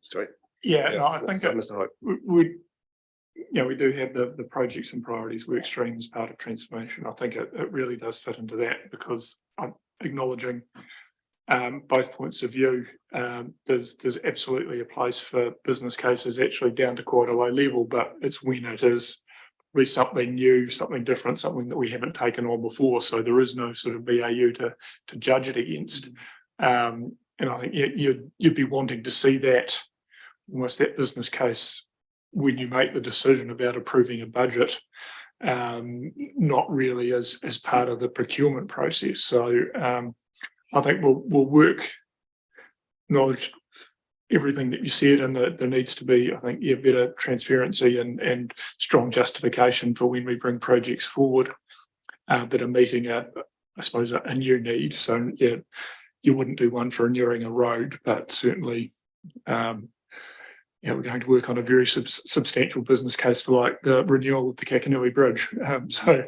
[SPEAKER 2] sorry.
[SPEAKER 6] Yeah, no, I think
[SPEAKER 2] Mr. Hope.
[SPEAKER 6] we do have the projects and priorities work stream as part of transformation. I think it really does fit into that, because I'm acknowledging both points of view. There's absolutely a place for business cases actually down to quite a low level, but it's when it is really something new, something different, something that we haven't taken on before. So there is no sort of BAU to judge it against. And I think you'd be wanting to see that, almost that business case, when you make the decision about approving a budget, not really as part of the procurement process. So I think we'll work, acknowledge everything that you said, and that there needs to be, I think, better transparency and strong justification for when we bring projects forward that are meeting I suppose a new need. So yeah, you wouldn't do one for renewing a road, but certainly we're going to work on a very substantial business case for like the renewal of the Kakanui Bridge. So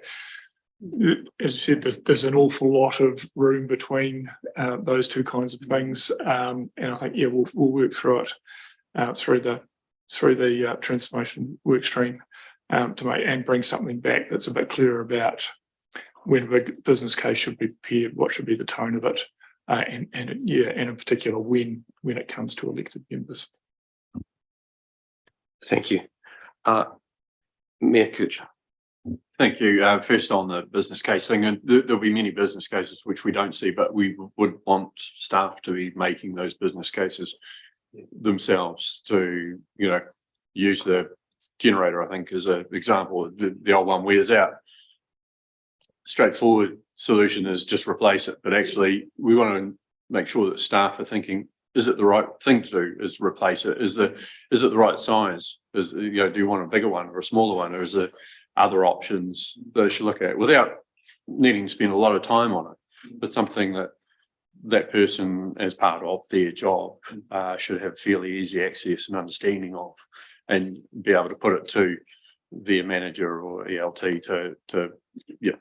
[SPEAKER 6] as you said, there's an awful lot of room between those two kinds of things, and I think we'll work through it through the transformation work stream to make and bring something back that's a bit clearer about when a business case should be prepared, what should be the tone of it, and in particular when it comes to elected members.
[SPEAKER 2] Thank you, Mayor Kuchar.
[SPEAKER 8] Thank you. First on the business case thing, and there'll be many business cases which we don't see, but we would want staff to be making those business cases themselves to, use the generator, I think, as an example. The old one wears out. Straightforward solution is just replace it, but actually we want to make sure that staff are thinking, is it the right thing to do? Is replace it? Is it the right size? Is, you know, do you want a bigger one or a smaller one, or is there other options that I should look at without needing to spend a lot of time on it, but something that that person, as part of their job, should have fairly easy access and understanding of, and be able to put it to their manager or ELT to yeah,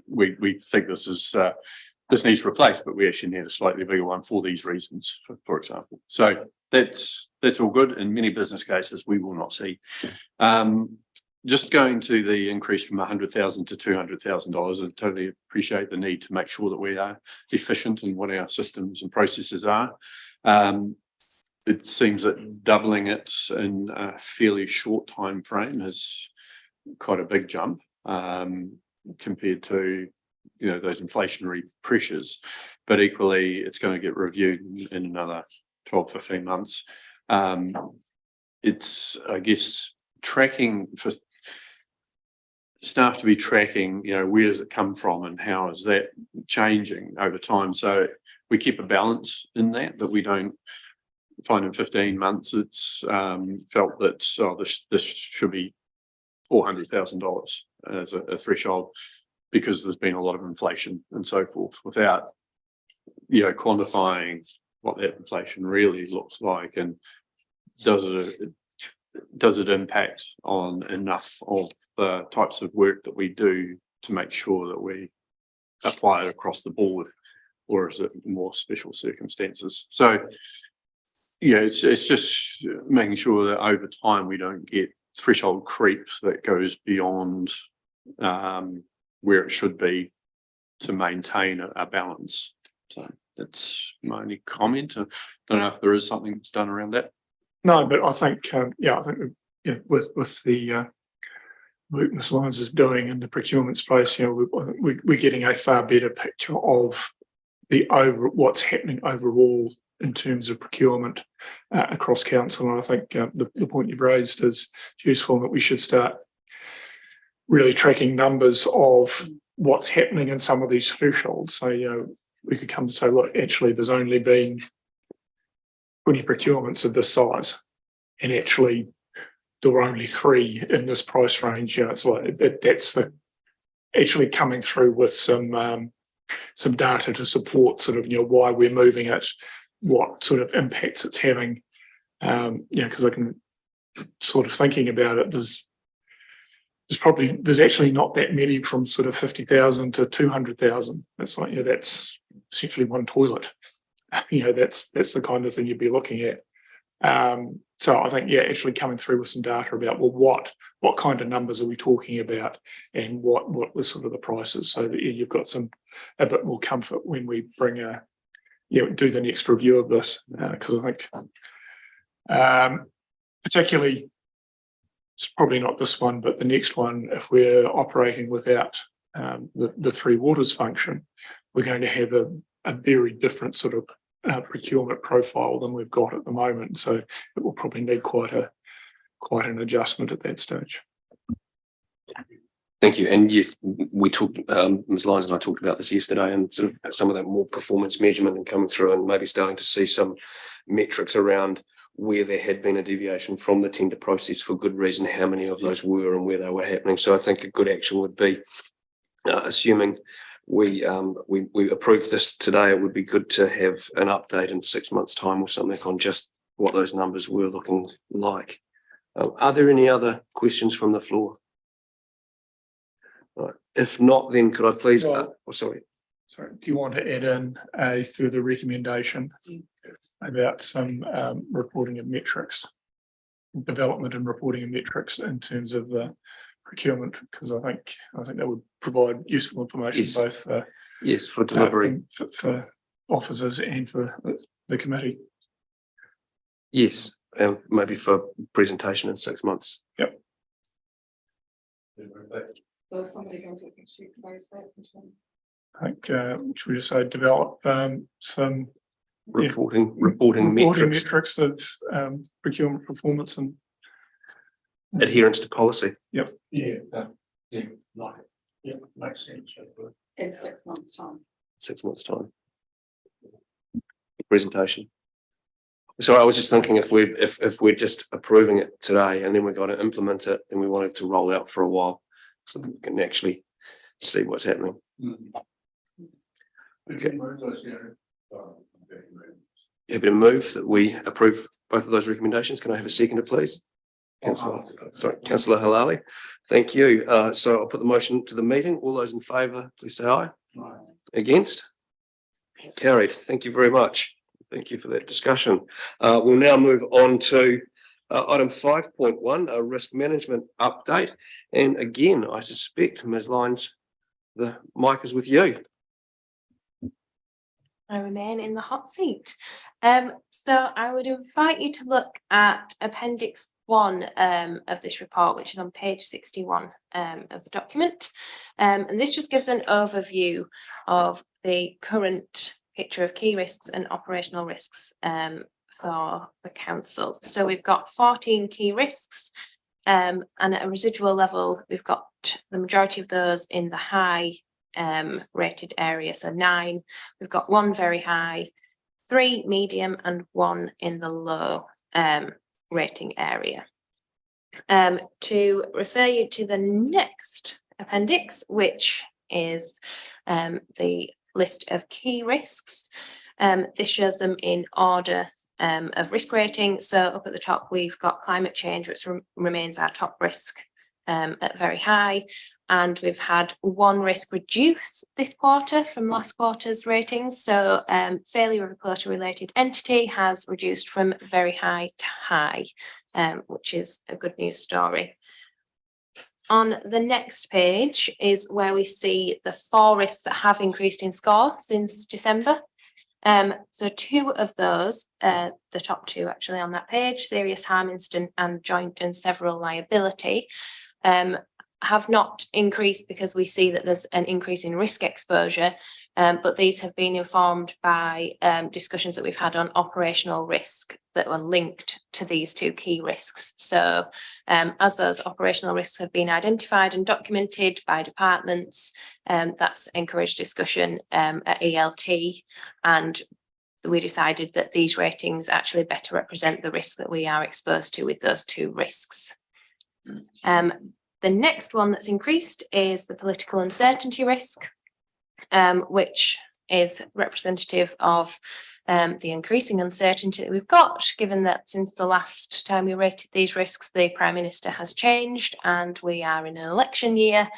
[SPEAKER 8] we think this is this needs replaced, but we actually need a slightly bigger one for these reasons, for example. So that's all good. In many business cases, we will not see. Just going to the increase from $100,000 to $200,000, I totally appreciate the need to make sure that we are efficient in what our systems and processes are. It seems that doubling it in a fairly short time frame is quite a big jump compared to, you know, those inflationary pressures. But equally, it's going to get reviewed in another 12, 15 months. It's, I guess, tracking for staff to be tracking, you know, where does it come from and how is that changing over time? So we keep a balance in that we don't find in 15 months it's felt that, oh, this should be $400,000 as a threshold, because there's been a lot of inflation and so forth, without, you know, quantifying what that inflation really looks like, and does it impact on enough of the types of work that we do to make sure that we apply it across the board, or is it more special circumstances? So, yeah, it's just making sure that over time we don't get threshold creep that goes beyond where it should be to maintain a balance. So that's my only comment. I don't know if there is something that's done around that.
[SPEAKER 6] No, but I think, with the work Ms. Lyons is doing in the procurement space, you know, we're getting a far better picture of what's happening overall in terms of procurement across council. And I think the point you've raised is useful, that we should start really tracking numbers of what's happening in some of these thresholds. So, you know, we could come to say, look, actually, there's only been 20 procurements of this size, and actually there were only 3 in this price range. You know, it's like that's actually coming through with some data to support sort of, you know, why we're moving it, what sort of impacts it's having. You know, because I can sort of thinking about it, there's actually not that many from sort of 50,000 to 200,000. It's like, you know, that's essentially one toilet. You know, that's the kind of thing you'd be looking at. So I think, yeah, actually coming through with some data about, well, what kind of numbers are we talking about, and what was sort of the prices, so that you've got a bit more comfort when we bring do the next review of this, because I think particularly, it's probably not this one, but the next one, if we're operating without the 3 waters function, we're going to have a very different sort of procurement profile than we've got at the moment. So it will probably need quite an adjustment at that stage.
[SPEAKER 2] Thank you. And yes, we talked, Ms. Lyons and I talked about this yesterday, and sort of some of that more performance measurement and coming through, and maybe starting to see some metrics around where there had been a deviation from the tender process for good reason, how many of those were and where they were happening. So I think a good action would be, assuming we approve this today, it would be good to have an update in 6 months' time or something on just what those numbers were looking like. Are there any other questions from the floor? Right. If not, then could I please? Sorry,
[SPEAKER 6] do you want to add in a further recommendation about some reporting of metrics, development and reporting of metrics in terms of the procurement? Because I think that would provide useful information,
[SPEAKER 2] yes,
[SPEAKER 6] both
[SPEAKER 2] yes, for delivery,
[SPEAKER 6] for officers and for the committee.
[SPEAKER 2] Yes, maybe for presentation in 6 months.
[SPEAKER 6] Yep.
[SPEAKER 1] So somebody going to actually raise that?
[SPEAKER 6] I think should we just say develop some
[SPEAKER 2] Reporting
[SPEAKER 6] metrics of procurement performance and
[SPEAKER 2] adherence to policy.
[SPEAKER 6] Yep.
[SPEAKER 1] In 6 months' time.
[SPEAKER 2] 6 months' time. presentation. So I was just thinking if we're just approving it today and then we're going to implement it, then we want it to roll out for a while so that we can actually see what's happening. Okay. Happy to move that we approve both of those recommendations. Can I have a seconder, please? Councillor Halali. Thank you. So I'll put the motion to the meeting. All those in favour, please say aye. Aye. Against? Carried. Thank you very much. Thank you for that discussion. We'll now move on to item 5.1, a risk management update. And again, I suspect, Ms. Lyons, the mic is with you.
[SPEAKER 9] I remain in the hot seat. So I would invite you to look at Appendix 1 of this report, which is on page 61 of the document. And this just gives an overview of the current picture of key risks and operational risks for the council. So we've got 14 key risks, and at a residual level, we've got the majority of those in the high rated area, so 9. We've got 1 very high, 3 medium, and 1 in the low rating area. To refer you to the next appendix, which is the list of key risks. This shows them in order of risk rating. So up at the top, we've got climate change, which remains our top risk at very high. And we've had 1 risk reduce this quarter from last quarter's ratings. So failure of a closely related entity has reduced from very high to high, which is a good news story. On the next page is where we see the 4 risks that have increased in score since December. So 2 of those, the top 2 actually on that page, serious harm incident and joint and several liability, have not increased because we see that there's an increase in risk exposure, but these have been informed by discussions that we've had on operational risk that were linked to these 2 key risks. So as those operational risks have been identified and documented by departments, that's encouraged discussion at ELT, and we decided that these ratings actually better represent the risk that we are exposed to with those 2 risks. The next one that's increased is the political uncertainty risk, which is representative of the increasing uncertainty that we've got, given that since the last time we rated these risks, the Prime Minister has changed and we are in an election year,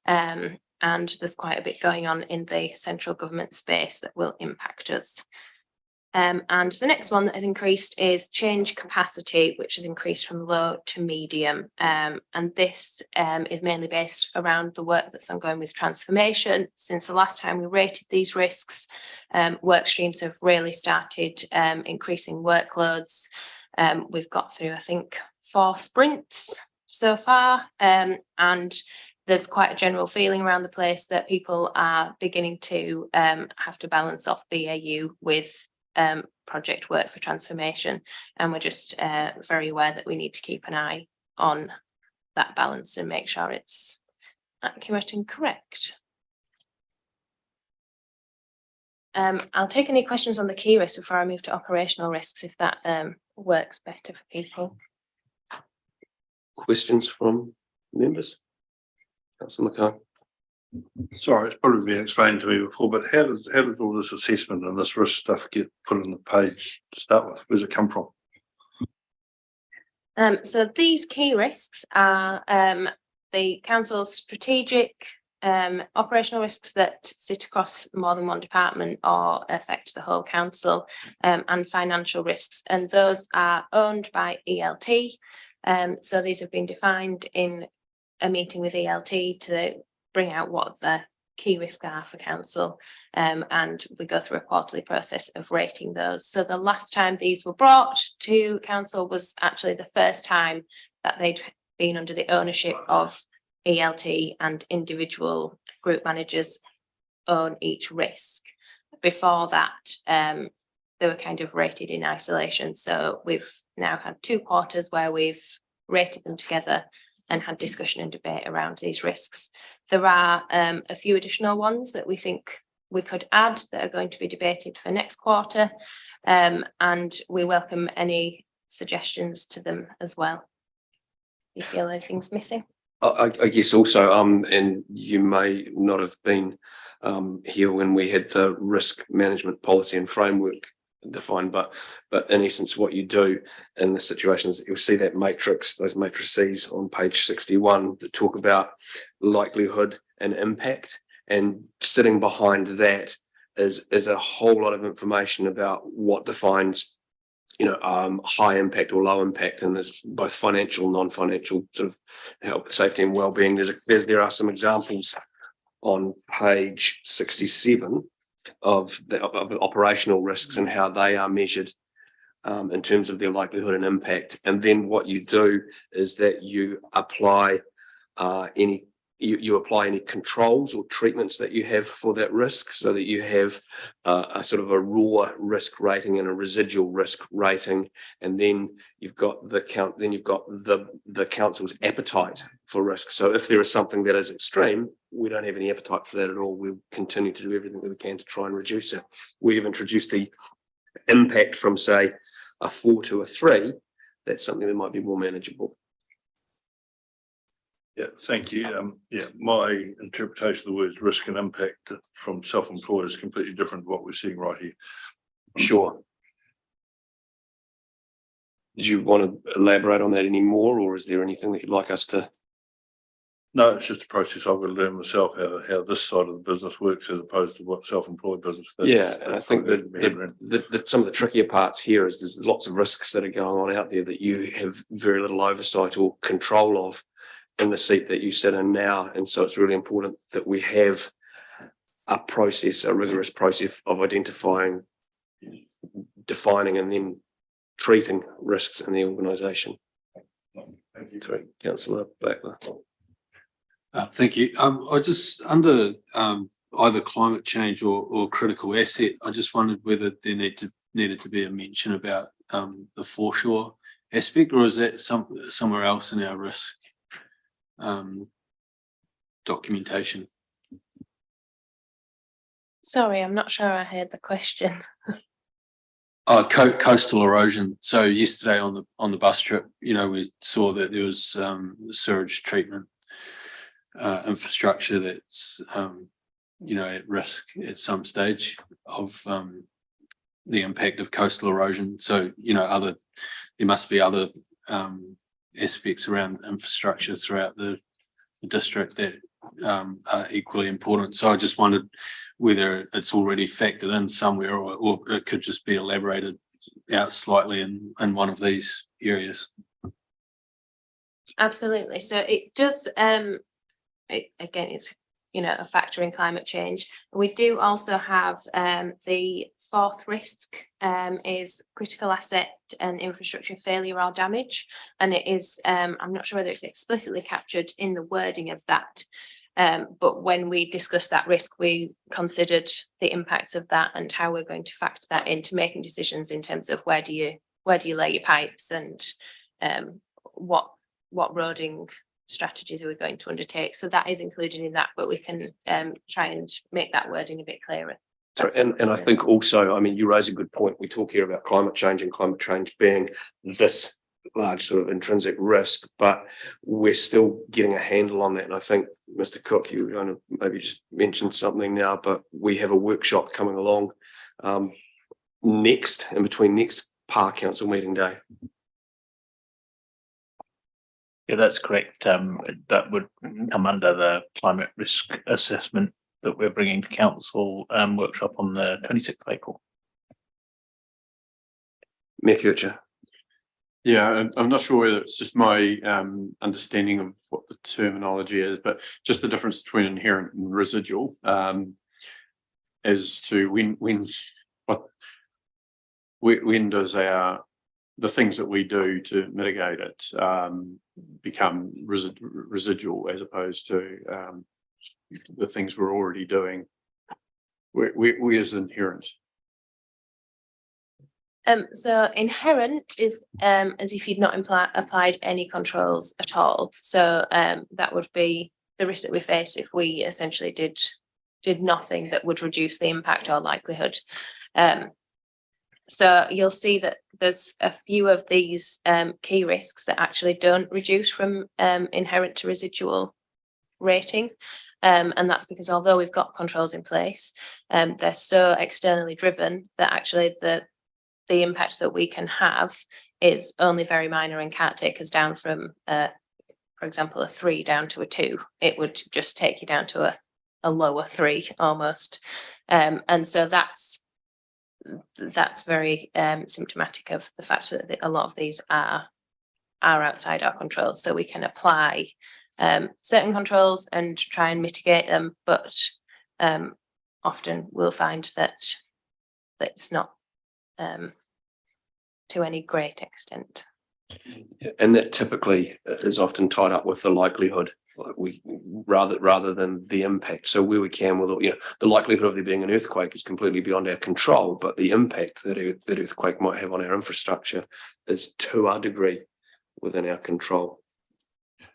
[SPEAKER 9] and there's quite a bit going on in the central government space that will impact us. And the next one that has increased is change capacity, which has increased from low to medium. And this is mainly based around the work that's ongoing with transformation. Since the last time we rated these risks, work streams have really started increasing workloads. We've got through, I think, 4 sprints so far, and there's quite a general feeling around the place that people are beginning to have to balance off BAU with project work for transformation, and we're just very aware that we need to keep an eye on that balance and make sure it's accurate and correct. I'll take any questions on the key risks before I move to operational risks, if that works better for people.
[SPEAKER 2] Questions from members? Councillor McCann.
[SPEAKER 7] Sorry, it's probably been explained to me before, but how does all this assessment and this risk stuff get put on the page to start with? Where's it come from?
[SPEAKER 9] So these key risks are the council's strategic operational risks that sit across more than one department or affect the whole council, and financial risks, and those are owned by ELT. So these have been defined in a meeting with ELT to bring out what the key risks are for council, and we go through a quarterly process of rating those. So the last time these were brought to council was actually the first time that they'd been under the ownership of ELT, and individual group managers own each risk. Before that, they were kind of rated in isolation. So we've now had 2 quarters where we've rated them together and had discussion and debate around these risks. There are a few additional ones that we think we could add that are going to be debated for next quarter. And we welcome any suggestions to them as well. You feel anything's missing?
[SPEAKER 2] I guess also, and you may not have been here when we had the risk management policy and framework defined, but in essence, what you do in the situations, you'll see that matrix, those matrices on page 61 that talk about likelihood and impact, and sitting behind that is a whole lot of information about what defines, you know, high impact or low impact, and there's both financial, non-financial sort of health, safety and well-being. There are some examples on page 67 of the operational risks and how they are measured in terms of their likelihood and impact. And then what you do is that you apply you apply any controls or treatments that you have for that risk, so that you have a sort of a raw risk rating and a residual risk rating, and then you've got the council's appetite for risk. So if there is something that is extreme, we don't have any appetite for that at all. We'll continue to do everything that we can to try and reduce it. We have introduced the impact from, say, a 4 to a 3. That's something that might be more manageable.
[SPEAKER 7] Yeah, thank you. Yeah, my interpretation of the words risk and impact from self-employed is completely different to what we're seeing right here.
[SPEAKER 2] Sure. Did you want to elaborate on that any more, or is there anything that you'd like us to?
[SPEAKER 7] No, it's just a process I've got to learn myself how this side of the business works as opposed to what self-employed business.
[SPEAKER 2] Yeah, and I think that some of the trickier parts here is there's lots of risks that are going on out there that you have very little oversight or control of in the seat that you sit in now. And so it's really important that we have a process, a rigorous process of identifying, defining, and then treating risks in the organisation. Thank you. Sorry, Councillor Blackler.
[SPEAKER 5] Thank you. I just, under either climate change or critical asset, I just wondered whether there needed to be a mention about the foreshore aspect, or is that somewhere else in our risk documentation?
[SPEAKER 9] Sorry, I'm not sure I heard the question.
[SPEAKER 5] Coastal erosion. So yesterday on the bus trip, you know, we saw that there was sewage treatment infrastructure that's you know, at risk at some stage of the impact of coastal erosion. So, you know, there must be other aspects around infrastructure throughout the district that are equally important. So I just wondered whether it's already factored in somewhere, or it could just be elaborated out slightly in one of these areas.
[SPEAKER 9] Absolutely. So it does, again, it's, you know, a factor in climate change. We do also have the fourth risk is critical asset and infrastructure failure or damage. And it is, I'm not sure whether it's explicitly captured in the wording of that. But when we discussed that risk, we considered the impacts of that and how we're going to factor that into making decisions in terms of where do you lay your pipes, and what roading strategies are we going to undertake. So that is included in that, but we can try and make that wording a bit clearer.
[SPEAKER 2] Sorry, and I think also, I mean, you raise a good point. We talk here about climate change and climate change being this large sort of intrinsic risk, but we're still getting a handle on that. And I think, Mr. Cook, you were going to maybe just mention something now, but we have a workshop coming along next, in between next PAR Council meeting day.
[SPEAKER 12] Yeah, that's correct. That would come under the climate risk assessment that we're bringing to council workshop on the 26th of April.
[SPEAKER 2] Mayor Kircher.
[SPEAKER 8] Yeah, I'm not sure whether it's just my understanding of what the terminology is, but just the difference between inherent and residual as to when does the things that we do to mitigate it become residual as opposed to the things we're already doing. Where's inherent?
[SPEAKER 9] So inherent is as if you'd not applied any controls at all. So that would be the risk that we face if we essentially did did nothing that would reduce the impact or likelihood. So you'll see that there's a few of these key risks that actually don't reduce from inherent to residual rating. And that's because although we've got controls in place, they're so externally driven that actually the impact that we can have is only very minor and can't take us down from, for example, a 3 down to a 2. It would just take you down to a lower 3 almost. And so that's very symptomatic of the fact that a lot of these are outside our control. So we can apply certain controls and try and mitigate them, but often we'll find that it's not to any great extent.
[SPEAKER 2] And that typically is often tied up with the likelihood, like rather than the impact. So where we can, with the likelihood of there being an earthquake is completely beyond our control, but the impact that earthquake might have on our infrastructure is to a degree within our control.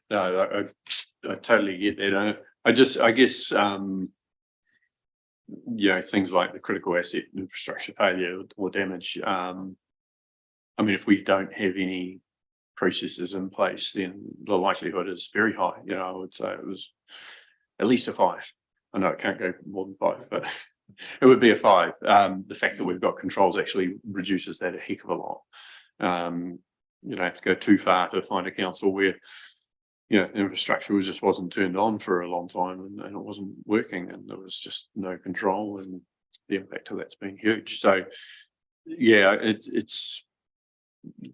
[SPEAKER 8] No, I totally get that. I guess things like the critical asset infrastructure failure or damage. I mean, if we don't have any processes in place, then the likelihood is very high. I would say it was at least a 5. I know it can't go more than 5, but it would be a 5. The fact that we've got controls actually reduces that a heck of a lot. You don't have to go too far to find a council where infrastructure just wasn't turned on for a long time and it wasn't working, and there was just no control, and the impact of that's been huge. So yeah, it's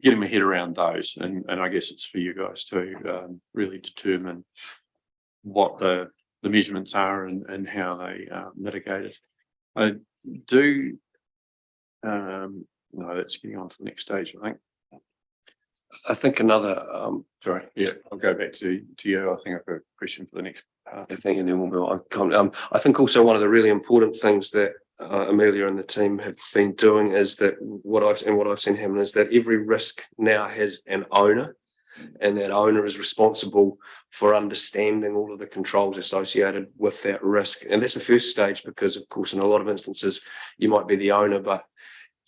[SPEAKER 8] getting my head around those, and I guess it's for you guys to really determine what the measurements are and how they mitigate it. I do no, that's getting on to the next stage, I think another sorry, yeah, I'll go back to you. I think I've got a question for the next part. I think, and then we'll move on. I think also one of the really important things that Amelia and the team have been doing is that what I've seen happen is that every risk now has an owner, and that owner is responsible for understanding all of the controls associated with that risk. And that's the first stage, because of course in a lot of instances you might be the owner but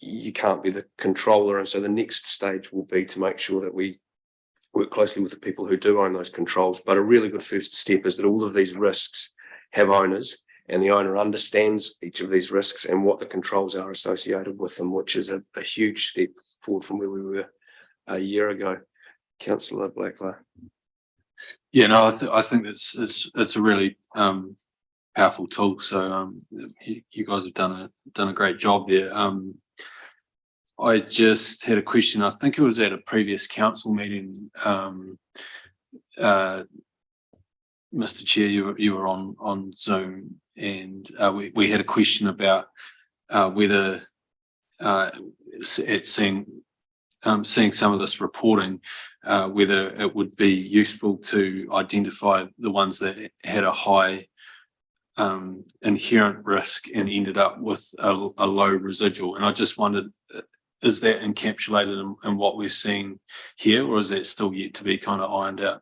[SPEAKER 8] you can't be the controller. And so the next stage will be to make sure that we work closely with the people who do own those controls. But a really good first step is that all of these risks have owners, and the owner understands each of these risks and what the controls are associated with them, which is a huge step forward from where we were a year ago. Councillor Blackler.
[SPEAKER 5] Yeah, no, I think it's a really powerful tool. So you guys have done a great job there. I just had a question. I think it was at a previous council meeting. Mr. Chair, you were on Zoom, and we had a question about whether at seeing some of this reporting, whether it would be useful to identify the ones that had a high inherent risk and ended up with a low residual. And I just wondered, is that encapsulated in what we're seeing here, or is that still yet to be kind of ironed out?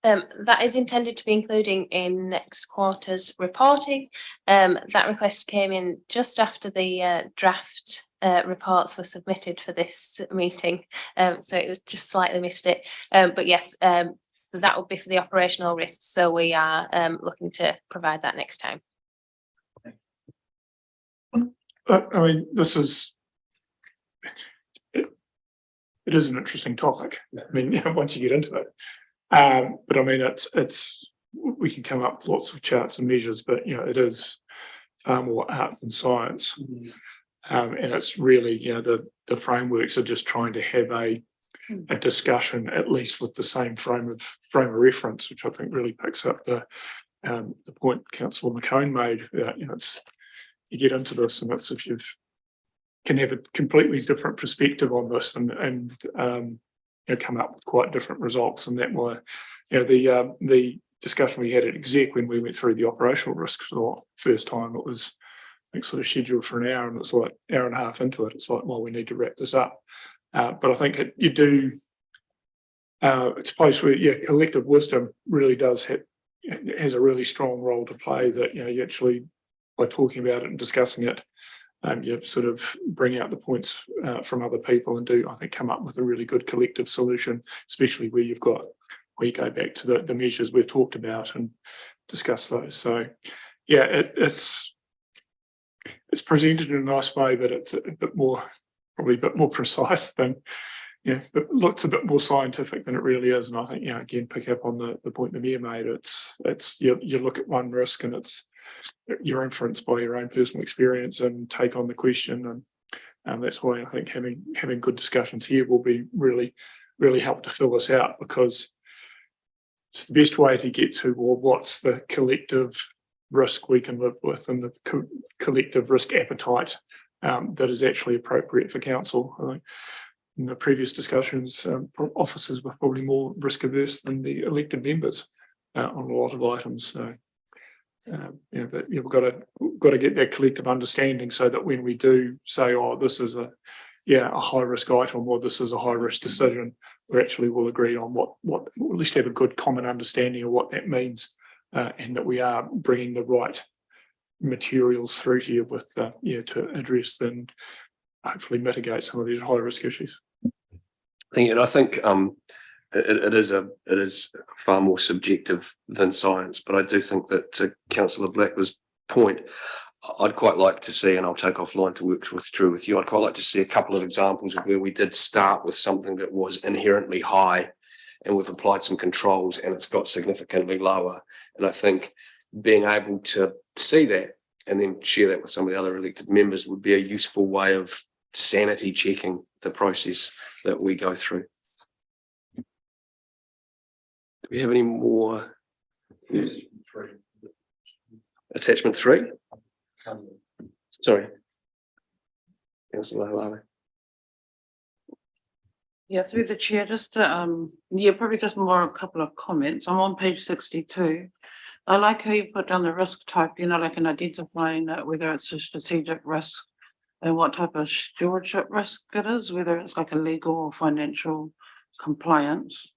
[SPEAKER 9] That is intended to be including in next quarter's reporting. That request came in just after the draft reports were submitted for this meeting, so it was just slightly missed it. But yes, so that would be for the operational risks. So we are looking to provide that next time.
[SPEAKER 6] I mean, it is an interesting topic. I mean, once you get into it. But I mean, we can come up with lots of charts and measures, but it is far more art than science. And it's really, the frameworks are just trying to have a discussion, at least with the same frame of reference, which I think really picks up the point Councillor McCone made. You get into this, and it's if you can have a completely different perspective on this and come up with quite different results. And that way, the discussion we had at exec when we went through the operational risks for the first time, it was sort of scheduled for an hour, and it's like an hour and a half into it. It's like, well, we need to wrap this up. But I think it's a place where collective wisdom really does it has a really strong role to play that, you actually, by talking about it and discussing it, you sort of bring out the points from other people and I think, come up with a really good collective solution, especially where you go back to the measures we've talked about and discuss those. So, yeah, it's presented in a nice way, but it's probably a bit more precise than, it looks a bit more scientific than it really is. And I think, again, pick up on the point the Mayor made. It's you look at one risk and it's your inference by your own personal experience and take on the question. And that's why I think having good discussions here will be really, really help to fill this out, because it's the best way to get to, well, what's the collective risk we can live with and the collective risk appetite that is actually appropriate for council. I think in the previous discussions, officers were probably more risk averse than the elected members on a lot of items. So, but we've got to get that collective understanding so that when we do say, oh, this is a high risk item, or this is a high risk decision, we actually will agree on what at least have a good common understanding of what that means, and that we are bringing the right materials through to you with to address and hopefully mitigate some of these high risk issues.
[SPEAKER 2] I think it is far more subjective than science, but I do think that, to Councillor Blackler's point, I'd quite like to see, and I'll take offline to work through with you, I'd quite like to see a couple of examples of where we did start with something that was inherently high and we've applied some controls and it's got significantly lower. And I think being able to see that and then share that with some of the other elected members would be a useful way of sanity checking the process that we go through. Do we have any more? Attachment 3? Sorry. Councillor Lally.
[SPEAKER 11] Yeah, through the chair, just probably just more a couple of comments. I'm on page 62. I like how you put down the risk type, like in identifying whether it's a strategic risk and what type of stewardship risk it is, whether it's like a legal or financial compliance.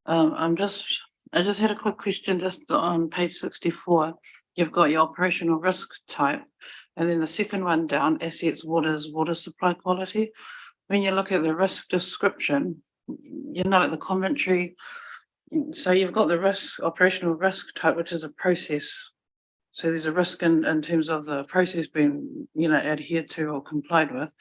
[SPEAKER 11] I just had a quick question just on page 64. You've got your operational risk type, and then the second one down, assets, water supply quality. When you look at the risk description, like the commentary, so you've got the operational risk type, which is a process. So there's a risk in terms of the process being, adhered to or complied with.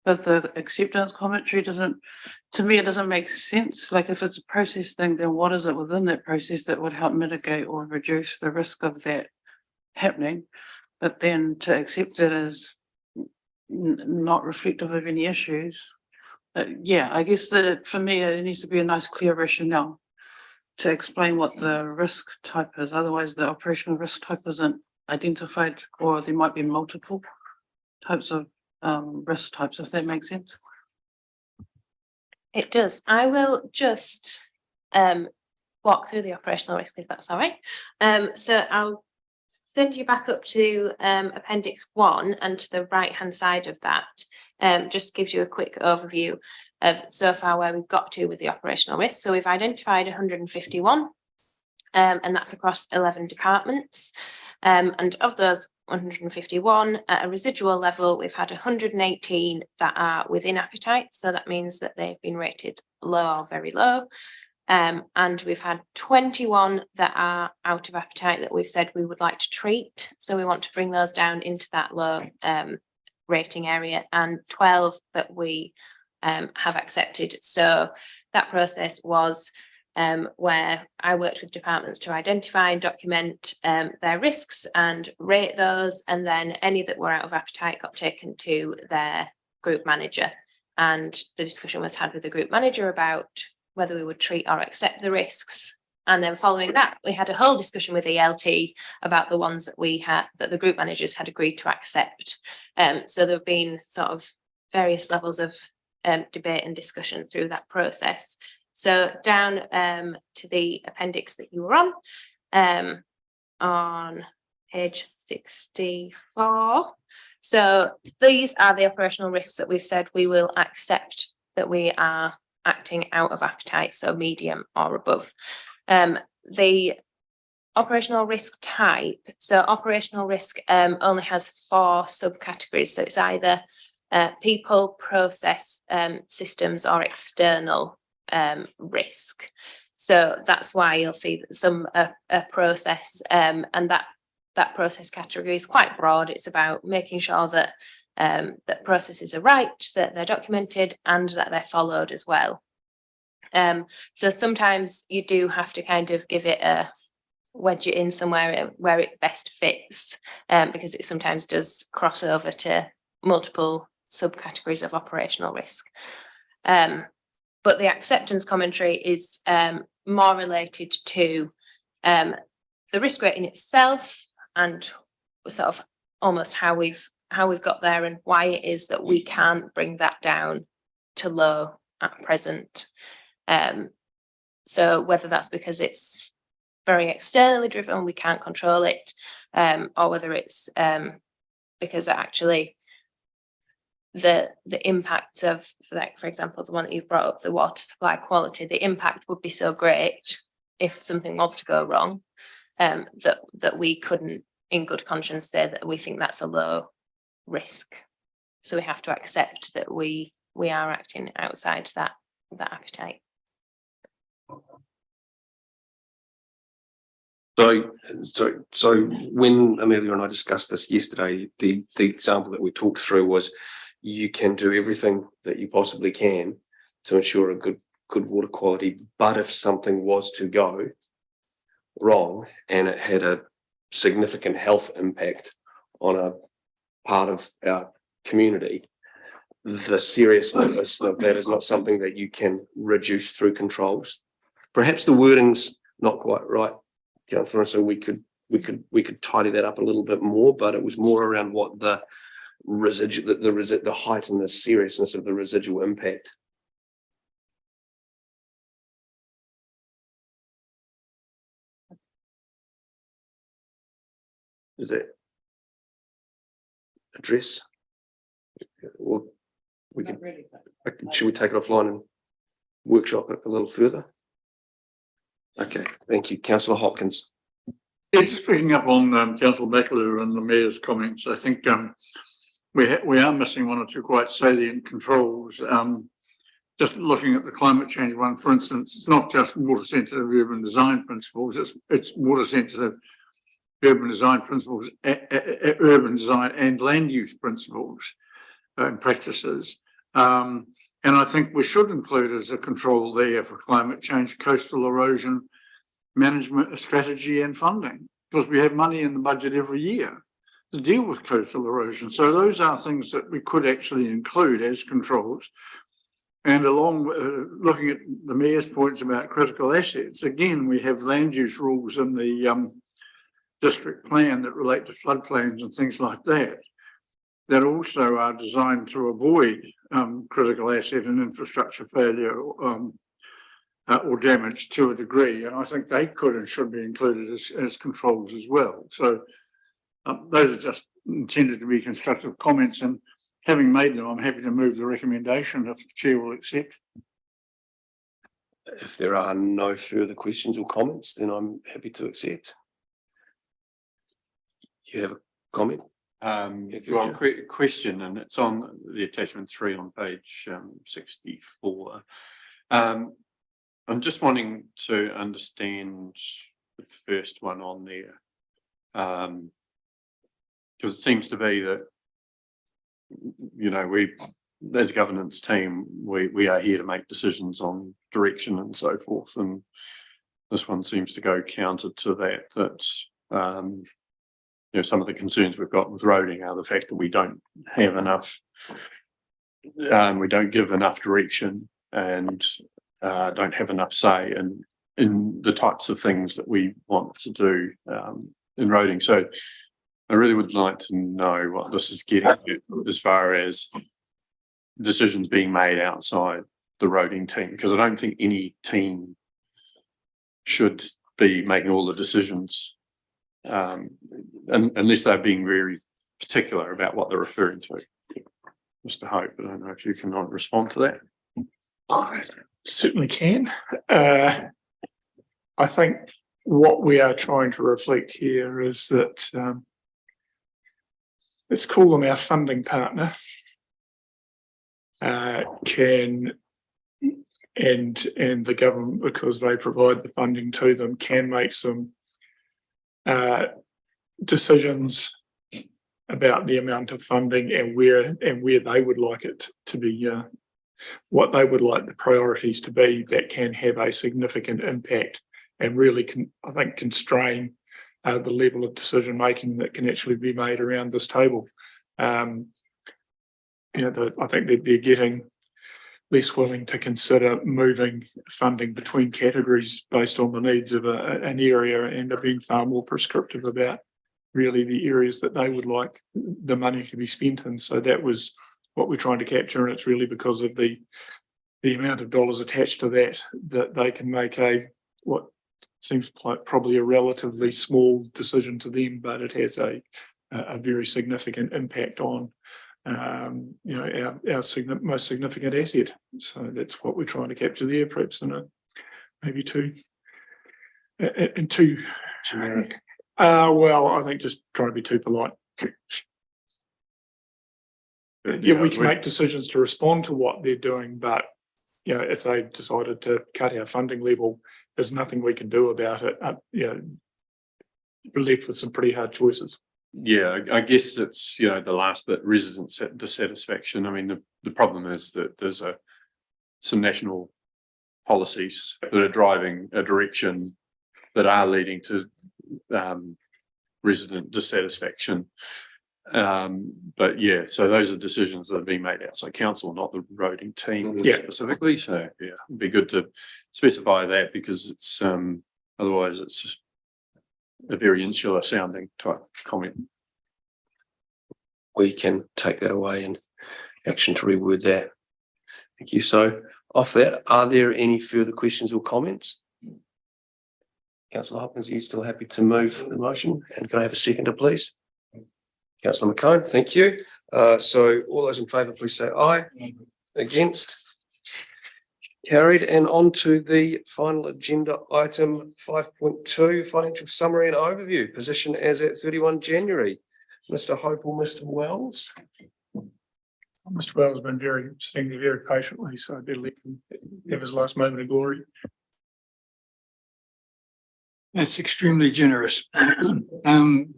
[SPEAKER 11] But the acceptance commentary to me, it doesn't make sense. Like, if it's a process thing, then what is it within that process that would help mitigate or reduce the risk of that happening? But then to accept it as not reflective of any issues. I guess that for me, there needs to be a nice clear rationale to explain what the risk type is. Otherwise, the operational risk type isn't identified, or there might be multiple types of risk types, if that makes sense.
[SPEAKER 9] It does. I will just walk through the operational risk, if that's all right. So I'll send you back up to Appendix 1, and to the right hand side of that just gives you a quick overview of so far where we've got to with the operational risk. So we've identified 151, and that's across 11 departments. And of those 151, at a residual level, we've had 118 that are within appetite. So that means that they've been rated low or very low. And we've had 21 that are out of appetite that we've said we would like to treat. So we want to bring those down into that low rating area, and 12 that we have accepted. So that process was where I worked with departments to identify and document their risks and rate those, and then any that were out of appetite got taken to their group manager, and the discussion was had with the group manager about whether we would treat or accept the risks. And then following that, we had a whole discussion with ELT about the ones that that the group managers had agreed to accept. So there have been sort of various levels of debate and discussion through that process. So down to the appendix that you were on page 64. So these are the operational risks that we've said we will accept that we are acting out of appetite, so medium or above. The Operational risk type. So operational risk only has 4 subcategories. So it's either people, process, systems, or external risk. So that's why you'll see that some a process, and that process category is quite broad. It's about making sure that that processes are right, that they're documented, and that they're followed as well. So sometimes you do have to kind of give it a wedge it in somewhere where it best fits, because it sometimes does cross over to multiple subcategories of operational risk. But the acceptance commentary is more related to the risk rating itself and sort of almost how we've got there and why it is that we can't bring that down to low at present. So whether that's because it's very externally driven, we can't control it, or whether it's because actually the impacts of, like, for example, the one that you've brought up, the water supply quality, the impact would be so great if something was to go wrong, that we couldn't in good conscience say that we think that's a low risk. So we have to accept that we are acting outside that appetite.
[SPEAKER 2] So when Amelia and I discussed this yesterday, the example that we talked through was you can do everything that you possibly can to ensure a good water quality, but if something was to go wrong and it had a significant health impact on a part of our community, the seriousness of that is not something that you can reduce through controls. Perhaps the wording's not quite right, Councillor, so we could tidy that up a little bit more, but it was more around what the residual, the height and the seriousness of the residual impact. Is that address? Or we could, should we take it offline and workshop it a little further? Okay, thank you. Councillor Hopkins.
[SPEAKER 3] Yeah, just picking up on Councillor Beckler and the Mayor's comments, I think we are missing one or two quite salient controls. Just looking at the climate change one, for instance, it's not just water sensitive urban design principles, it's water sensitive urban design principles, urban design and land use principles and practices. And I think we should include as a control there for climate change, coastal erosion management strategy and funding, because we have money in the budget every year to deal with coastal erosion. So those are things that we could actually include as controls. And along looking at the Mayor's points about critical assets, again, we have land use rules in the district plan that relate to floodplains and things like that, that also are designed to avoid critical asset and infrastructure failure or damage to a degree. And I think they could and should be included as controls as well. So those are just intended to be constructive comments, and having made them, I'm happy to move the recommendation if the chair will accept.
[SPEAKER 2] If there are no further questions or comments, then I'm happy to accept. You have a comment?
[SPEAKER 5] Well, question, and it's on the attachment 3 on page 64. I'm just wanting to understand the first one on there, because it seems to be that, you know, we as a governance team, we are here to make decisions on direction and so forth, and this one seems to go counter to that, you know, some of the concerns we've got with roading are the fact that we don't have enough, we don't give enough direction and don't have enough say in the types of things that we want to do in roading. So I really would like to know what this is getting at as far as decisions being made outside the roading team, because I don't think any team should be making all the decisions unless they're being very particular about what they're referring to. Mr. Hope, I don't know if you can respond to that.
[SPEAKER 6] I certainly can. I think what we are trying to reflect here is that let's call them our funding partner, can, and the government, because they provide the funding to them, can make some decisions about the amount of funding and where they would like it to be, what they would like the priorities to be that can have a significant impact and really I think constrain the level of decision making that can actually be made around this table. I think that they're getting less willing to consider moving funding between categories based on the needs of an area, and are being far more prescriptive about really the areas that they would like the money to be spent in. So that was what we're trying to capture, and it's really because of the amount of dollars attached to that they can make what seems like probably a relatively small decision to them, but it has a very significant impact on our most significant asset. So that's what we're trying to capture there, perhaps in maybe two. Well, I think just trying to be too polite. Yeah, we can make decisions to respond to what they're doing, but if they decided to cut our funding level, there's nothing we can do about it. We're left with some pretty hard choices.
[SPEAKER 8] Yeah, I guess it's, the last bit, resident dissatisfaction. I mean, the problem is that there's some national policies that are driving a direction that are leading to resident dissatisfaction. But yeah, so those are decisions that are being made outside council, not the roading team specifically. So yeah, it'd be good to specify that, because it's otherwise it's just a very insular sounding type comment.
[SPEAKER 2] We can take that away and action to reword that. Thank you. So off that, are there any further questions or comments? Councillor Hopkins, are you still happy to move the motion? And can I have a seconder, please? Councillor McCone, thank you. So all those in favour, please say aye. Against? Carried. And on to the final agenda item 5.2, financial summary and overview, position as at 31 January. Mr. Hope or Mr. Wells?
[SPEAKER 6] Mr. Wells has been sitting there very patiently, so I better let him have his last moment of glory.
[SPEAKER 4] That's extremely generous.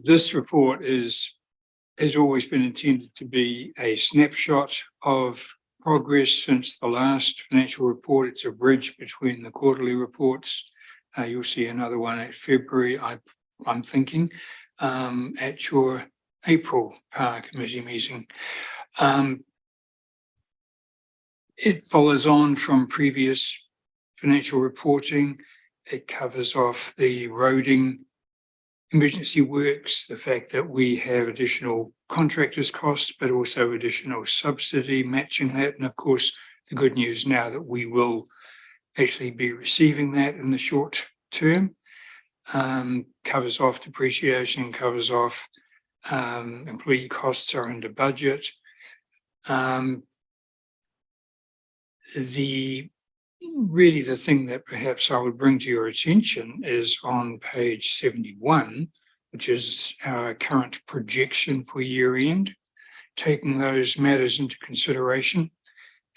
[SPEAKER 4] This report has always been intended to be a snapshot of progress since the last financial report. It's a bridge between the quarterly reports. You'll see another one at February, I'm thinking, at your April committee meeting. It follows on from previous financial reporting. It covers off the roading emergency works, the fact that we have additional contractors costs, but also additional subsidy matching that. And of course, the good news now that we will actually be receiving that in the short term. Covers off depreciation, covers off employee costs are under budget. Really the thing that perhaps I would bring to your attention is on page 71, which is our current projection for year end, taking those matters into consideration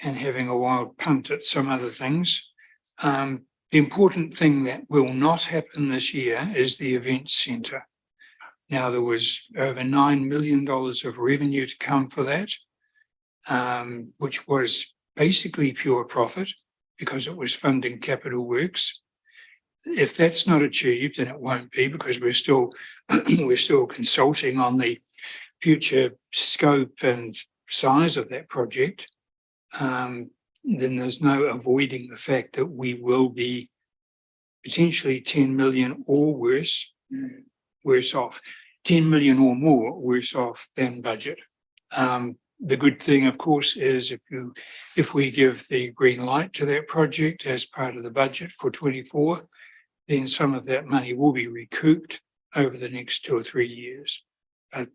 [SPEAKER 4] and having a wild punt at some other things. The important thing that will not happen this year is the event centre. Now, there was over $9 million of revenue to come for that, which was basically pure profit because it was funding capital works. If that's not achieved, and it won't be because we're still consulting on the future scope and size of that project, then there's no avoiding the fact that we will be potentially 10 million or worse off, 10 million or more worse off than budget. The good thing, of course, is if we give the green light to that project as part of the budget for 24, then some of that money will be recouped over the next 2 or 3 years. But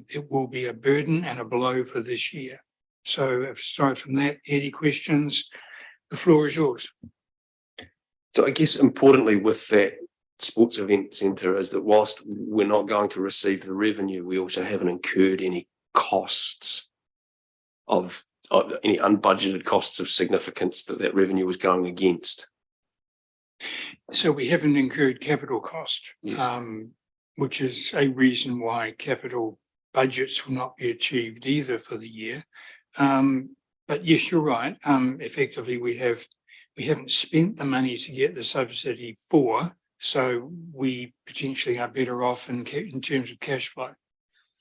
[SPEAKER 4] it will be a burden and a blow for this year. So aside from that, any questions? The floor is yours.
[SPEAKER 2] So I guess importantly with that sports event centre is that whilst we're not going to receive the revenue, we also haven't incurred any costs of any unbudgeted costs of significance that revenue was going against.
[SPEAKER 4] So we haven't incurred capital cost.
[SPEAKER 2] Yes.
[SPEAKER 4] Which is a reason why capital budgets will not be achieved either for the year. But yes, you're right. Effectively, we haven't spent the money to get the subsidy for, so we potentially are better off in terms of cash flow.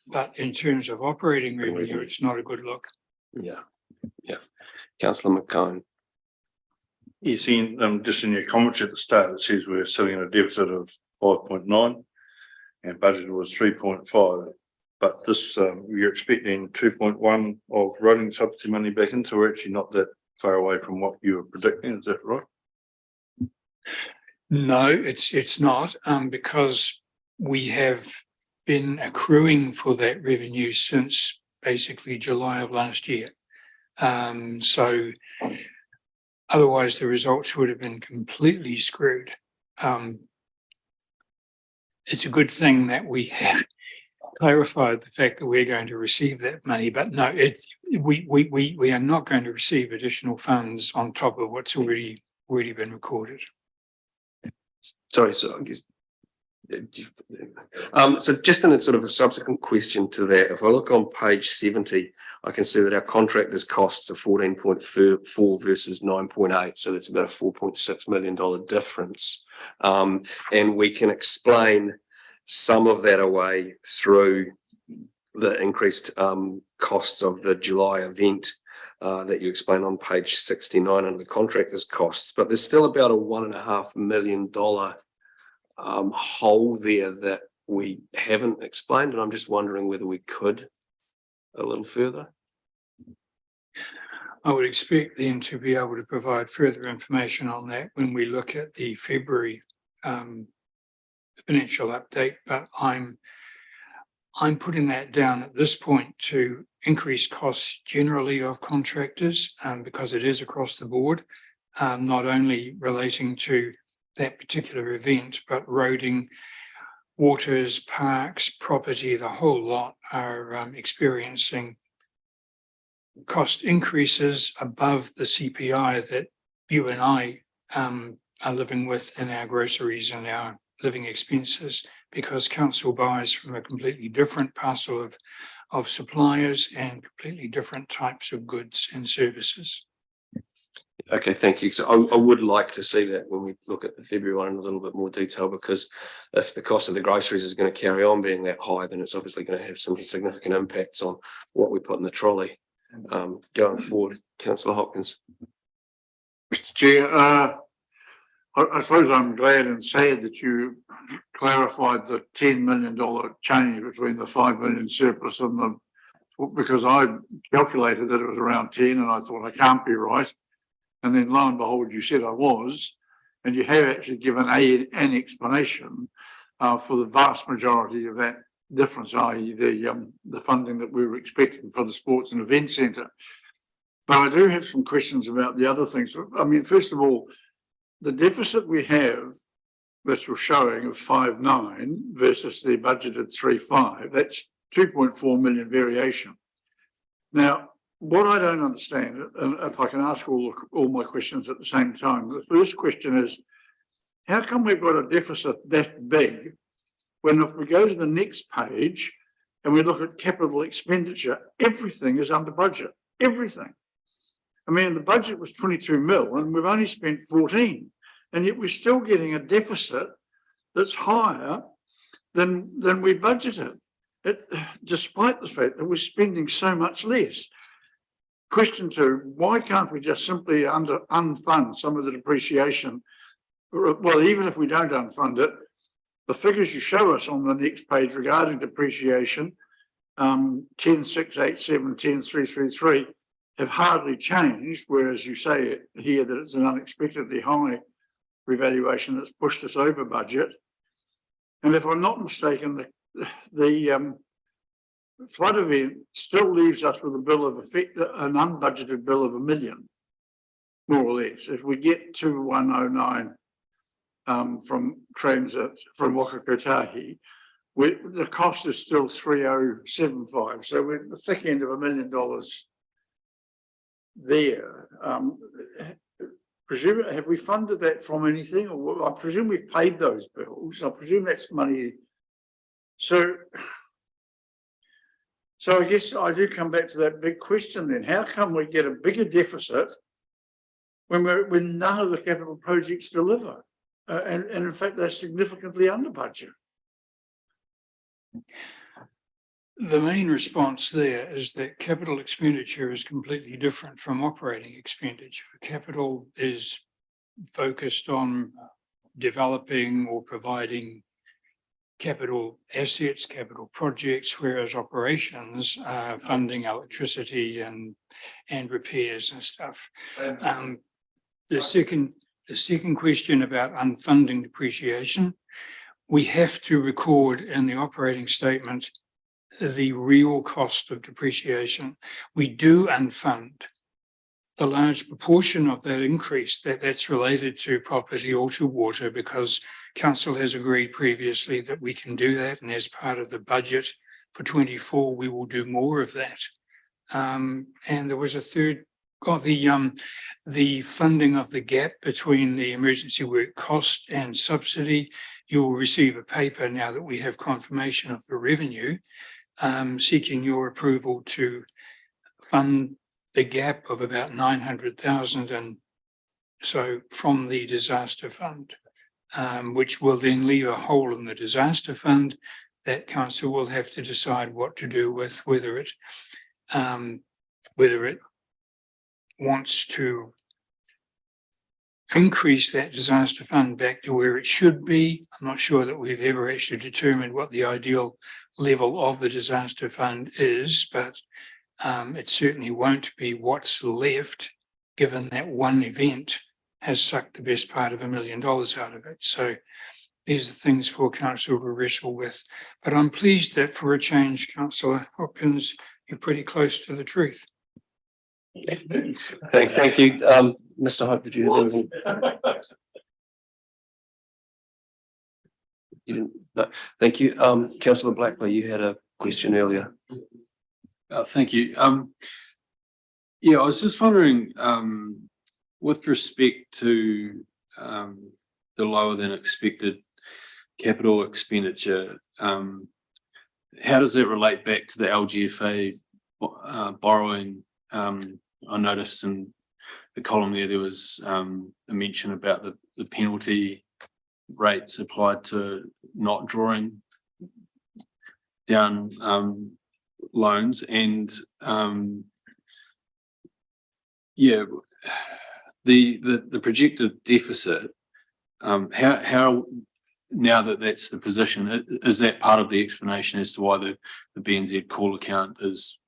[SPEAKER 4] But in terms of operating revenue, it's not a good look.
[SPEAKER 2] Yeah. Councillor McCone.
[SPEAKER 7] You see, just in your commentary at the start, it says we're sitting in a deficit of 5.9 and budget was 3.5. But this, you're expecting 2.1 of rolling subsidy money back in, so we're actually not that far away from what you were predicting, is that right?
[SPEAKER 4] No, it's not, because we have been accruing for that revenue since basically July of last year. So otherwise the results would have been completely screwed. It's a good thing that we have clarified the fact that we're going to receive that money, but no, we are not going to receive additional funds on top of what's already been recorded.
[SPEAKER 2] Sorry, so I guess. So just in a sort of a subsequent question to that, if I look on page 70, I can see that our contractors' costs are 14.4 versus 9.8, so that's about a $4.6 million difference. And we can explain some of that away through the increased costs of the July event that you explain on page 69 under the contractors' costs, but there's still about a $1.5 million hole there that we haven't explained, and I'm just wondering whether we could a little further.
[SPEAKER 4] I would expect them to be able to provide further information on that when we look at the February financial update, but I'm putting that down at this point to increase costs generally of contractors, because it is across the board, not only relating to that particular event, but roading, waters, parks, property, the whole lot are experiencing cost increases above the CPI that you and I are living with in our groceries and our living expenses, because council buys from a completely different parcel of suppliers and completely different types of goods and services.
[SPEAKER 2] Okay, thank you. So I would like to see that when we look at the February one in a little bit more detail, because if the cost of the groceries is going to carry on being that high, then it's obviously going to have some significant impacts on what we put in the trolley going forward. Councillor Hopkins.
[SPEAKER 3] Mr. Chair, I suppose I'm glad and sad that you clarified the $10 million change between the $5 million surplus and the, because I calculated that it was around 10 and I thought I can't be right. And then lo and behold, you said I was, and you have actually given an explanation for the vast majority of that difference, i.e. the funding that we were expecting for the sports and event centre. But I do have some questions about the other things. I mean, first of all, the deficit we have that you're showing of 5.9 versus the budgeted 3.5, that's 2.4 million variation. Now, what I don't understand, and if I can ask all my questions at the same time, the first question is, how come we've got a deficit that big when if we go to the next page and we look at capital expenditure, everything is under budget, everything. I mean, the budget was 22 mil and we've only spent 14, and yet we're still getting a deficit that's higher than we budgeted, despite the fact that we're spending so much less. Question two, why can't we just simply unfund some of the depreciation? Well, even if we don't unfund it, the figures you show us on the next page regarding depreciation, 10,687, 10,333, have hardly changed, whereas you say here that it's an unexpectedly high revaluation that's pushed us over budget. And if I'm not mistaken, the flood event still leaves us with a bill of effect, an unbudgeted bill of $1 million, more or less. If we get to 109 from transit from Wakakotahi, the cost is still 3075. So we're at the thick end of $1 million there. Presume, have we funded that from anything? Or I presume we've paid those bills. I presume that's money. So I guess I do come back to that big question then. How come we get a bigger deficit when none of the capital projects deliver? And in fact, they're significantly under budget.
[SPEAKER 4] The main response there is that capital expenditure is completely different from operating expenditure. Capital is focused on developing or providing capital assets, capital projects, whereas operations are funding electricity and repairs and stuff. The second question about unfunding depreciation, we have to record in the operating statement the real cost of depreciation. We do unfund the large proportion of that increase that's related to property or to water, because council has agreed previously that we can do that, and as part of the budget for 24 we will do more of that. And there was a third of the funding of the gap between the emergency work cost and subsidy. You will receive a paper now that we have confirmation of the revenue, seeking your approval to fund the gap of about 900,000 and so from the disaster fund, which will then leave a hole in the disaster fund that council will have to decide what to do with, whether it wants to increase that disaster fund back to where it should be. I'm not sure that we've ever actually determined what the ideal level of the disaster fund is, but it certainly won't be what's left, given that one event has sucked the best part of $1 million out of it. So these are things for council to wrestle with. But I'm pleased that for a change, Councillor Hopkins, you're pretty close to the truth.
[SPEAKER 2] Thank you. Mr. Hope, did you have anything? You didn't? No. Thank you. Councillor Blackley, you had a question earlier.
[SPEAKER 5] Thank you. Yeah, I was just wondering, with respect to the lower than expected capital expenditure, how does that relate back to the LGFA borrowing? I noticed in the column there was a mention about the penalty rates applied to not drawing down loans, and yeah, the projected deficit, how now that that's the position, is that part of the explanation as to why the BNZ call account is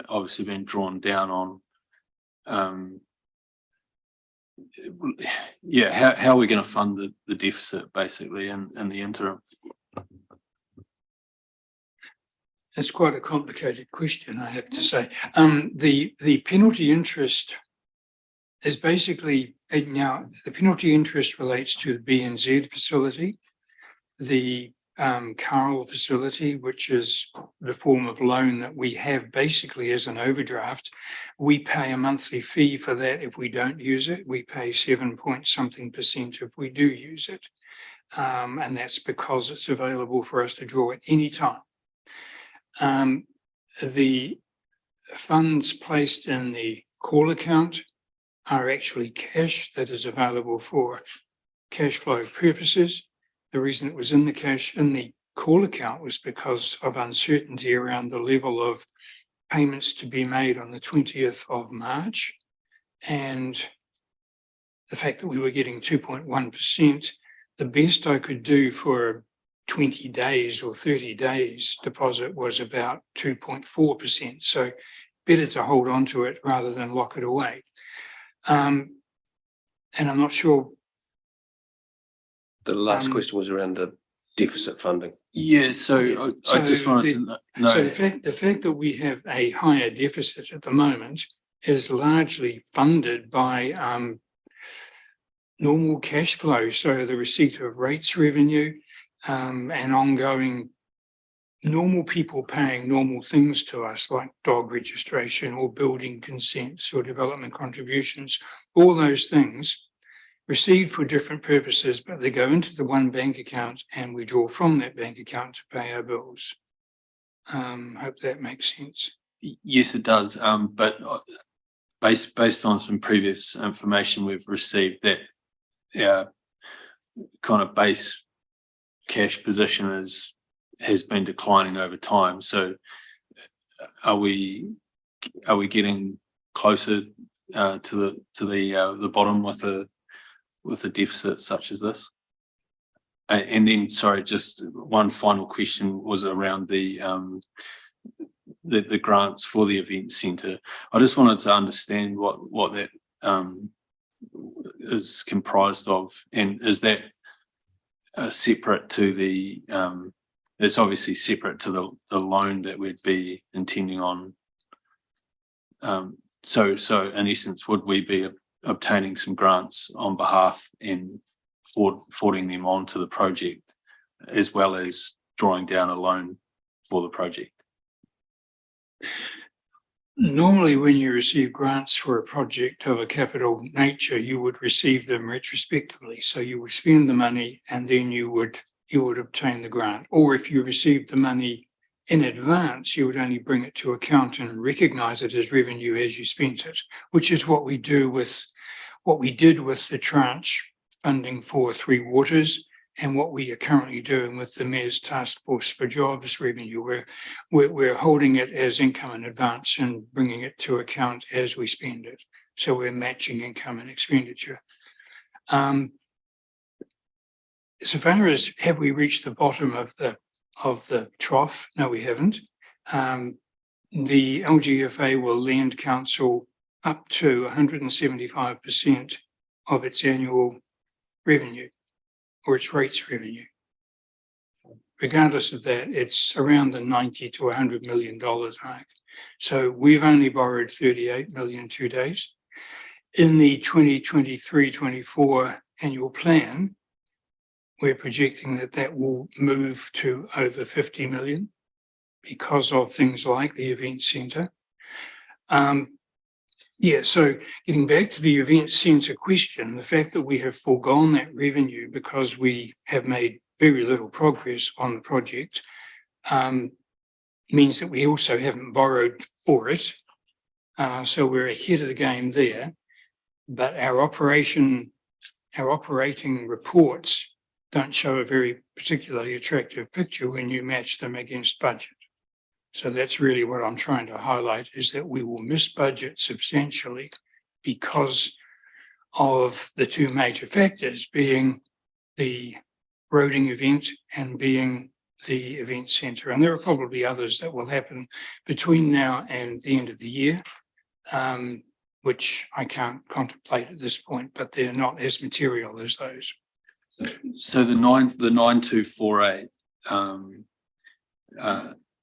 [SPEAKER 5] obviously been drawn down on? Yeah, how are we going to fund the deficit basically in the interim?
[SPEAKER 4] That's quite a complicated question, I have to say. The penalty interest is basically, now the penalty interest relates to the BNZ facility, the Carl facility, which is the form of loan that we have basically as an overdraft. We pay a monthly fee for that if we don't use it. We pay 7-point-something% if we do use it. And that's because it's available for us to draw at any time. The funds placed in the call account are actually cash that is available for cash flow purposes. The reason it was in the call account was because of uncertainty around the level of payments to be made on the 20th of March. And the fact that we were getting 2.1%, the best I could do for 20 days or 30 days deposit was about 2.4%. So better to hold on to it rather than lock it away. And I'm not sure.
[SPEAKER 2] The last question was around the deficit funding.
[SPEAKER 5] Yeah, so I just wanted to know.
[SPEAKER 4] So the fact that we have a higher deficit at the moment is largely funded by normal cash flow, so the receipt of rates revenue, and ongoing normal people paying normal things to us, like dog registration or building consents or development contributions, all those things received for different purposes, but they go into the one bank account and we draw from that bank account to pay our bills. Hope that makes sense.
[SPEAKER 5] Yes, it does. But based on some previous information we've received, that our kind of base cash position has been declining over time. So are we getting closer to the bottom with a deficit such as this? And then, sorry, just one final question was around the grants for the event centre. I just wanted to understand what that is comprised of, and is that separate to the it's obviously separate to the loan that we'd be intending on. So in essence, would we be obtaining some grants on behalf and forwarding them on to the project, as well as drawing down a loan for the project?
[SPEAKER 4] Normally, when you receive grants for a project of a capital nature, you would receive them retrospectively. So you would spend the money and then you would obtain the grant. Or if you received the money in advance, you would only bring it to account and recognize it as revenue as you spent it, which is what we did with the tranche funding for Three Waters, and what we are currently doing with the Mayor's Task Force for Jobs revenue. We're holding it as income in advance and bringing it to account as we spend it. So we're matching income and expenditure. So far as have we reached the bottom of the trough? No, we haven't. The LGFA will lend council up to 175% of its annual revenue, or its rates revenue. Regardless of that, it's around the $90 to $100 million mark. So we've only borrowed 38 million to date. In the 2023-24 annual plan, we're projecting that will move to over 50 million because of things like the event centre. So getting back to the event centre question, the fact that we have foregone that revenue because we have made very little progress on the project means that we also haven't borrowed for it. So we're ahead of the game there. But our operating reports don't show a very particularly attractive picture when you match them against budget. So that's really what I'm trying to highlight, is that we will miss budget substantially because of the two major factors, being the roading event and being the event centre. And there are probably others that will happen between now and the end of the year, which I can't contemplate at this point, but they're not as material as those.
[SPEAKER 5] So the 9248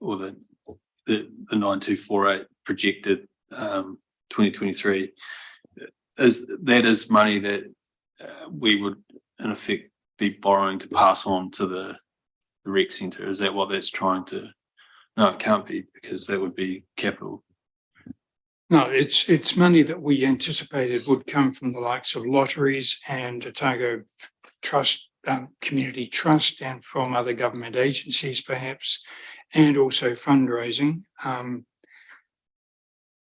[SPEAKER 5] or the 9248 projected 2023 is money that we would in effect be borrowing to pass on to the rec centre. Is that what that's trying to? No, it can't be, because that would be capital.
[SPEAKER 4] No, it's money that we anticipated would come from the likes of lotteries and Otago Trust, Community Trust, and from other government agencies perhaps, and also fundraising,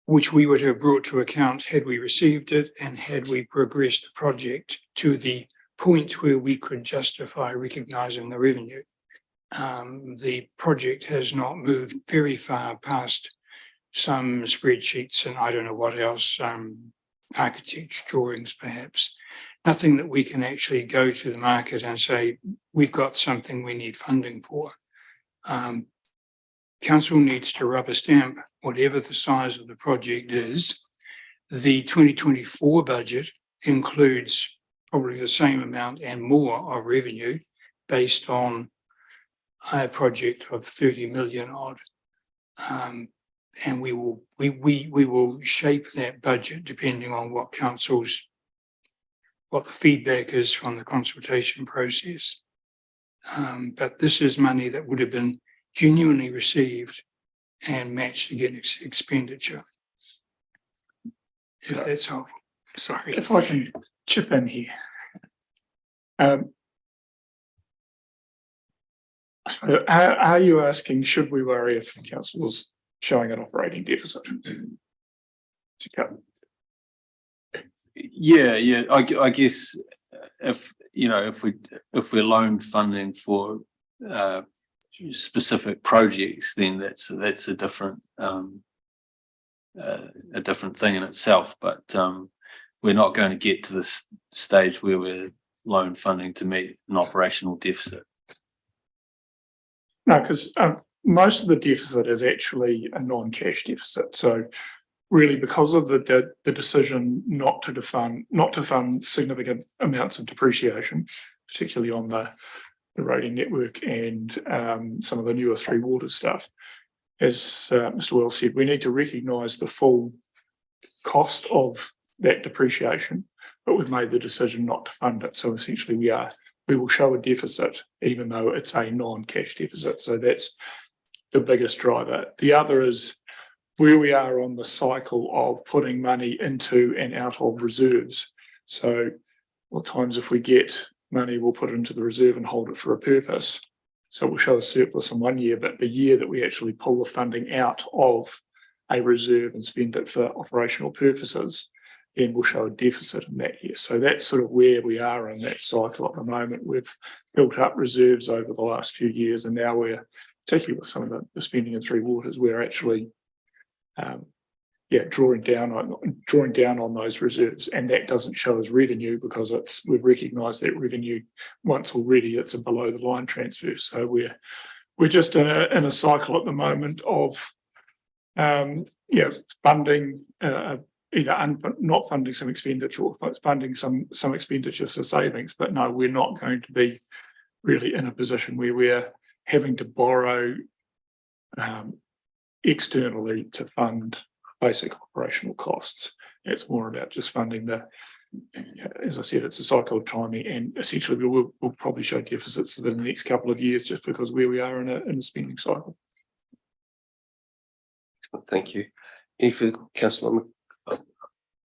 [SPEAKER 4] which we would have brought to account had we received it and had we progressed the project to the point where we could justify recognising the revenue. The project has not moved very far past some spreadsheets and I don't know what else, architecture drawings perhaps. Nothing that we can actually go to the market and say, we've got something we need funding for. Council needs to rubber stamp whatever the size of the project is. The 2024 budget includes probably the same amount and more of revenue based on a project of 30 million odd. And we will shape that budget depending on what council's what the feedback is from the consultation process. But this is money that would have been genuinely received and matched against expenditure. If that's helpful. Sorry.
[SPEAKER 6] If I can chip in here. So are you asking, should we worry if council is showing an operating deficit? To cut?
[SPEAKER 5] Yeah, I guess if, you know, if we're loan funding for specific projects, then that's a different thing in itself. But we're not going to get to this stage where we're loan funding to meet an operational deficit.
[SPEAKER 6] No, because most of the deficit is actually a non-cash deficit. So really, because of the decision not to fund significant amounts of depreciation, particularly on the roading network and some of the newer Three Waters stuff, as Mr. Wells said, we need to recognise the full cost of that depreciation, but we've made the decision not to fund it. So essentially, we will show a deficit, even though it's a non-cash deficit. So that's the biggest driver. The other is where we are on the cycle of putting money into and out of reserves. So at times if we get money, we'll put it into the reserve and hold it for a purpose. So we'll show a surplus in 1 year, but the year that we actually pull the funding out of a reserve and spend it for operational purposes, then we'll show a deficit in that year. So that's sort of where we are in that cycle at the moment. We've built up reserves over the last few years, and now we're, particularly with some of the spending in Three Waters, we're actually drawing down on those reserves, and that doesn't show as revenue because we've recognised that revenue once already. It's a below the line transfer. So we're just in a cycle at the moment of funding either not funding some expenditure or funding some expenditure for savings. But no, we're not going to be really in a position where we're having to borrow externally to fund basic operational costs. It's more about just funding as I said, it's a cycle of timing, and essentially we'll probably show deficits in the next couple of years just because where we are in a spending cycle.
[SPEAKER 2] Thank you. Any further, Councillor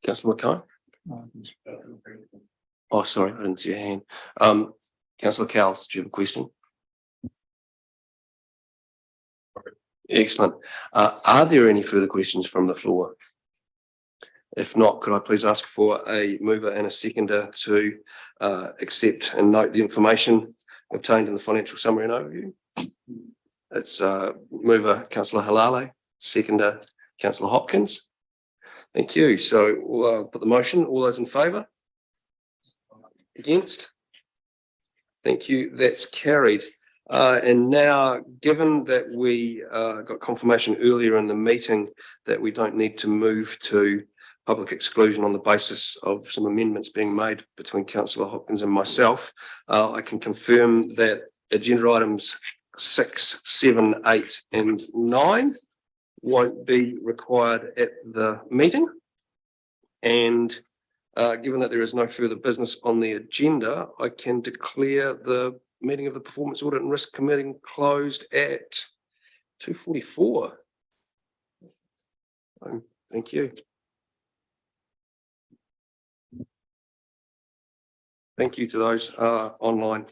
[SPEAKER 2] Mackay? Oh, sorry, I didn't see your hand. Councillor Cowles, do you have a question? Excellent. Are there any further questions from the floor? If not, could I please ask for a mover and a seconder to accept and note the information obtained in the financial summary and overview? It's mover Councillor Halale, seconder Councillor Hopkins. Thank you. So we'll put the motion. All those in favour? Against? Thank you. That's carried. And now, given that we got confirmation earlier in the meeting that we don't need to move to public exclusion on the basis of some amendments being made between Councillor Hopkins and myself, I can confirm that agenda items 6, 7, 8 and 9 won't be required at the meeting. And given that there is no further business on the agenda, I can declare the meeting of the Performance Audit and Risk Committee closed at 2:44. Thank you. Thank you to those online.